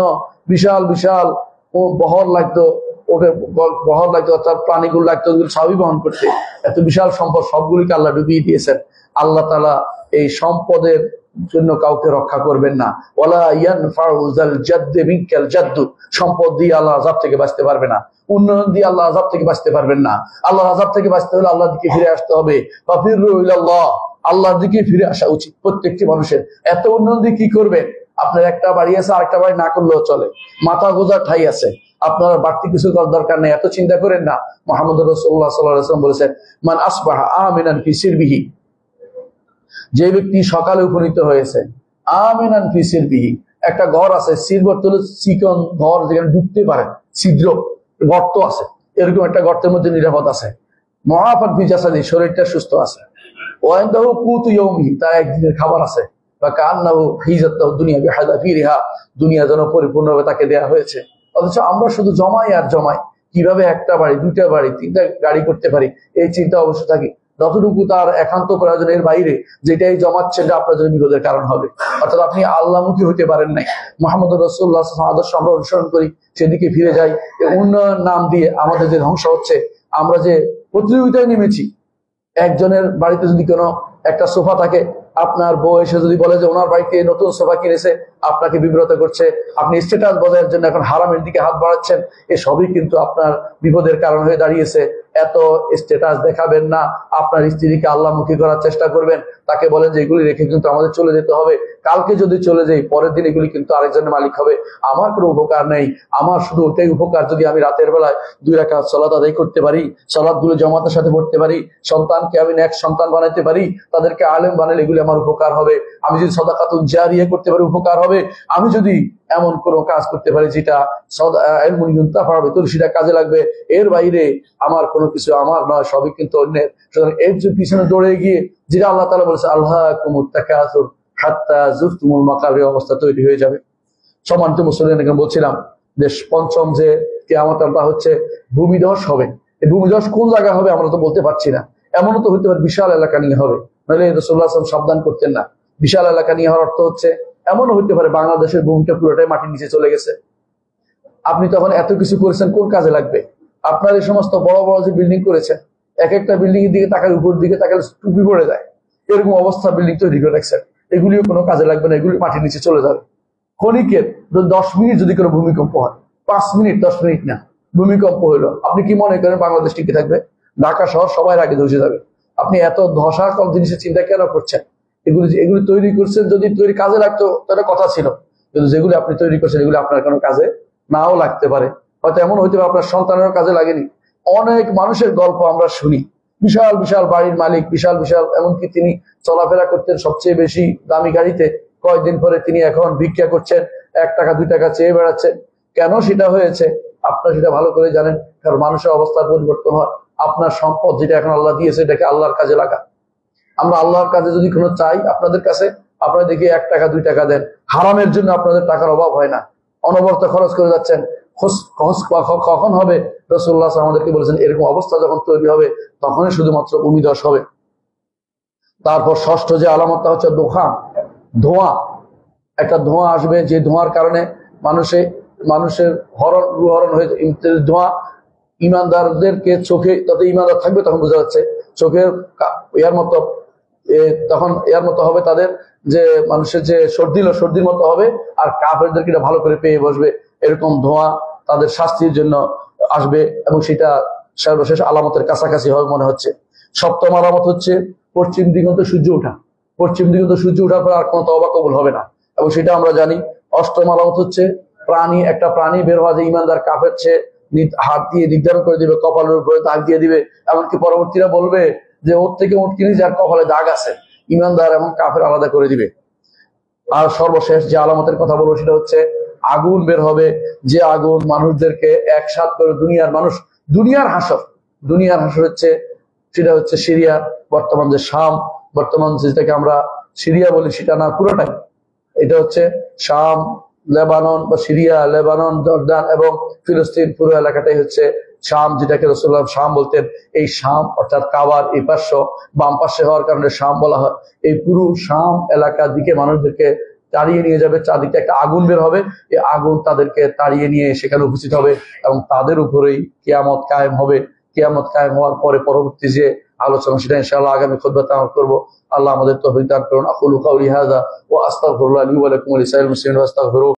বিশাল বিশাল বহর লাগতো, ওকে বহর লাগতো, অর্থাৎ প্রাণীগুলো লাগতো চাবি বহন করতে। এত বিশাল সম্পদ সবগুলিকে আল্লাহ ডুবিয়ে দিয়েছেন। আল্লাহ তাআলা এই সম্পদের জন্য কাউকে রক্ষা করবেন না। ওয়ালা ইয়ানফাউ যাল জাদ্দি মিনকাল জাদ্দু, সম্পদ দিয়ে আল্লাহ আযাব থেকে বাঁচতে পারবে না, উন্নয়ন দিয়ে আল্লাহ আযাব থেকে বাঁচতে পারবেন না। আল্লাহর আযাব থেকে বাঁচতে হলে আল্লাহর দিকে ফিরে আসতে হবে। ফাফিরু ইলাল্লাহ, আল্লাহর দিকে ফিরে আসা উচিত প্রত্যেকটি মানুষের। এত উন্নয়ন দিয়ে কি করবেন? আপনার একটা বাড়ি আছে, আরেকটা বাড়ি না করলেও চলে, মাথা গোজার ঠাই আছে, আপনার বাড়তি কিছু করার দরকার নেই, এত চিন্তা করেন না। মুহাম্মদ রাসূলুল্লাহ সাল্লাল্লাহু আলাইহি ওয়াসাল্লাম বলেছেন মান আসবাহা আমিনান ফি সিরবিহি, যে ব্যক্তি সকালে উপনীত হয়েছে, আমিনান ফি সিরবিহি, একটা ঘর আছে, সিরবত হলো চিকন ঘর যেখানে ঢুকতে পারে, ছিদ্র গর্ত আছে, এরকম একটা গর্তের মধ্যে নিরাপদ আছে। মুআফান ফি জাসাদি, শরীরটা সুস্থ আছে। ওয়াইনদাহু কুতু ইয়াউমি, তার একদিনের খাবার আছে। বা কান্নাহু হিজাতাহু দুনিয়া বিহাদাফিরিহা, দুনিয়া যেন পরিপূর্ণভাবে তাকে দেয়া হয়েছে। অথচ আমরা শুধু জমাই আর জমাই, কিভাবে একটা বাড়ি, দুইটা বাড়ি, তিনটা গাড়ি করতে পারি, এই চিন্তা অবশ্য থাকি। যতটুকু তার একান্ত প্রয়োজনের বাইরে যেটাই জমাচ্ছে, সেটা আপনার জন্য বিপদের কারণ হবে। অর্থাৎ আপনি আল্লাহমুখী হতে পারেন নাই। মুহাম্মদ রাসূলুল্লাহ সাল্লাল্লাহু আলাইহি ওয়াসাল্লাম আদর্শ আমরা অনুসরণ করি, সেদিকে ফিরে যাই। উন্নয়ন নাম দিয়ে আমাদের যে ধ্বংস হচ্ছে, আমরা যে প্রতিযোগিতায় নেমেছি। একজনের বাড়িতে যদি কোনো একটা সোফা থাকে, আপনার বউ এসে যদি বলে যে ওনার বাড়িতে নতুন সোফা কিনেছে, আপনাকে বিব্রত করছে, আপনি স্ট্যাটাস বজায়ের জন্য এখন হারামের দিকে হাত বাড়াচ্ছেন, এসবই কিন্তু আপনার বিপদের কারণ হয়ে দাঁড়িয়েছে। এত স্ট্যাটাস দেখাবেন না, আপনার স্ত্রীকে আল্লাহমুখী করার চেষ্টা করবেন। তাকে বলেন যে এগুলি রেখে কিন্তু আমাদের চলে যেতে হবে, কালকে যদি চলে যাই পরের দিন এগুলি কিন্তু আরেকজনের মালিক হবে, আমার কোনো উপকার নেই। আমার শুধু ওটাই উপকার যদি আমি রাতের বেলায় 2 রাকাত সালাত আদায় করতে পারি, সালাতগুলো জামাতের সাথে পড়তে পারি, সন্তানকে আমি নেক সন্তান বানাইতে পারি, তাদেরকে আলেম বানালে এগুলি আমার উপকার হবে। আমি যদি সাদাকাতুন জারিয়া করতে পারি, উপকার হবে। আমি যদি এমন কোনো কাজ করতে পারি যেটা ইলমুন ইউনতাফা হবে, তো সেটা কাজে লাগবে। এর বাইরে আমার কোনো কিছু আমার নয়, সবই কিন্তু অন্যের। সুতরাং এর পিছনে দৌড়ে গিয়ে, যেটা আল্লাহ তাআলা বলেছে আলহাকুমুত তাকাসুর হাত্তা যুরতুমুল মাকাবির, অবস্থা তৈরি হয়ে যাবে। সম্মানিত মুসলিম, এখানে বলছিলাম যে পঞ্চম যে কিয়ামতটা হচ্ছে ভূমিধস হবে। এই ভূমিধস কোন জায়গায় হবে আমরা তো বলতে পারছি না। এমনও তো হতে পারে বিশাল এলাকা নিয়ে হবে, নাহলে রাসূলুল্লাহ সাল্লাল্লাহু আলাইহি ওয়াসাল্লাম সাবধান করতেন না। বিশাল এলাকা নিয়ে হওয়ার অর্থ হচ্ছে এমনও হতে পারে বাংলাদেশের ভূমিটা পুরোটাই মাটির নিচে চলে গেছে। আপনি তখন এত কিছু করেছেন, কোন কাজে লাগবে? আপনার এই সমস্ত বড় বড় যে বিল্ডিং করেছেন, এক একটা বিল্ডিং এর দিকে তাকালে, উপর দিকে তাকালে টুপি পড়ে যায়, এরকম অবস্থা বিল্ডিং তৈরি করে রাখছেন। এগুলিও কোনো কাজে লাগবে না, এগুলি মাটির নিচে চলে যাবে। ক্ষণিকের 10 মিনিট যদি কোনো ভূমিকম্প হয়, 5 মিনিট 10 মিনিট না, ভূমিকম্প হলো, আপনি কি মনে করেন বাংলাদেশ টিকে থাকবে? ঢাকা শহর সবাই আগে ধসে যাবে। আপনি এত ধসাকল জিনিসের চিন্তা কেন করছেন? এগুলি তৈরি করছেন, যদি তৈরি কাজে লাগতো তাহলে কথা ছিল, কিন্তু যেগুলি আপনি তৈরি করছেন এগুলি আপনার কোনো কাজে নাও লাগতে পারে। হয়তো এমন হইতে পারে আপনার সন্তানের কাজে লাগেনি। অনেক মানুষের গল্প আমরা শুনি, বিশাল বিশাল বাড়ির মালিক, বিশাল বিশাল, এমনকি তিনি চলাফেরা করতেন সবচেয়ে বেশি দামি গাড়িতে, কয়েকদিন পরে তিনি এখন ভিক্ষা করছেন, 1 টাকা 2 টাকা চেয়ে বেড়াচ্ছেন। কেন সেটা হয়েছে আপনারা সেটা ভালো করে জানেন, কারণ মানুষের অবস্থার পরিবর্তন হয়। আপনার সম্পদ যেটা এখন আল্লাহ দিয়েছে এটাকে আল্লাহর কাজে লাগা। আমরা আল্লাহর কাজে যদি কোনো চাই আপনাদের কাছে, আপনারা দেখি 1 টাকা 2 টাকা দেন, হারামের জন্য আপনাদের টাকার অভাব হয় না, অনবরত খরচ করে যাচ্ছেন। কখন হবে? রাসূলুল্লাহ আমাদেরকে বলেছেন এরকম অবস্থা যখন তৈরি হবে তখনই শুধুমাত্র ভূমিধস হবে। তারপর ষষ্ঠ যে আলামতটা হচ্ছে ধোঁয়া। একটা ধোঁয়া আসবে, যে ধোঁয়ার কারণে মানুষের হরণ হয়ে ধোঁয়া ইমানদারদেরকে চোখে, তত ইমানদার থাকবে তখন বোঝা যাচ্ছে চোখের তখন এর মতো হবে তাদের, যে মানুষের যে সর্দির মতো হবে, আর কাফেরদেরকে এটা ভালো করে পেয়ে বসবে। এরকম ধোঁয়া তাদের শাস্তির জন্য আসবে, এবং সেটা সর্বশেষ আলামতের কাছাকাছি হবে মনে হচ্ছে। সপ্তম আলামত হচ্ছে পশ্চিম দিগন্তে সূর্য ওঠা। পশ্চিম দিগন্তে সূর্য ওঠার পর আর কোনো তওবা কবুল হবে না, এবং সেটা আমরা জানি। অষ্টম আলামত হচ্ছে একটা প্রাণী বের হওয়া, যে ইমানদার কাফের চেয়ে হাত দিয়ে নির্ধারণ করে দিবে, কপালের উপরে দাগ দিয়ে দিবে, এমনকি পরবর্তীরা বলবে যে ওর থেকে উটকিনি যার কপালে দাগ আছে, ইমানদার এবং কাফের আলাদা করে দিবে। আর সর্বশেষ যে আলামতের কথা বলবো সেটা হচ্ছে আগুন বের হবে, যে আগুন মানুষদেরকে একসাথ করে দুনিয়ার হাসর হচ্ছে, সেটা হচ্ছে সিরিয়া, বর্তমান যে শাম, বর্তমান যেটাকে আমরা সিরিয়া বলি সেটা না পুরোটাই, এটা হচ্ছে শাম, লেবানন বা সিরিয়া, লেবানন, জর্দান এবং ফিলিস্তিন, পুরো এলাকাটাই হচ্ছে শাম, যেটাকে রাসূলুল্লাহ শাম বলতেন। এই শাম অর্থাৎ কাবার এই পার্শ্ব বাম পাশে হওয়ার কারণে শাম বলা হয়। এই পুরো শাম এলাকার দিকে মানুষদেরকে তাড়িয়ে নিয়ে যাবে, চারদিকে একটা আগুন বের হবে, এই আগুন তাদেরকে তাড়িয়ে নিয়ে সেখানে উপস্থিত হবে, এবং তাদের উপরেই কিয়ামত কায়েম হবে। কিয়ামত কায়েম হওয়ার পরে পরবর্তী যে আলোচনা সেটা ইনশাআল্লাহ আগামী খুতবাতে আমরা করব। আল্লাহ আমাদের তৌফিক দান করুন। আকুলু কাউলি হাযা ওয়া আস্তাগফিরুল্লাহ লি ওয়া লাকুম ওয়া লিসাইরিল মুসলিমিন ওয়াস্তাগফিরুহ।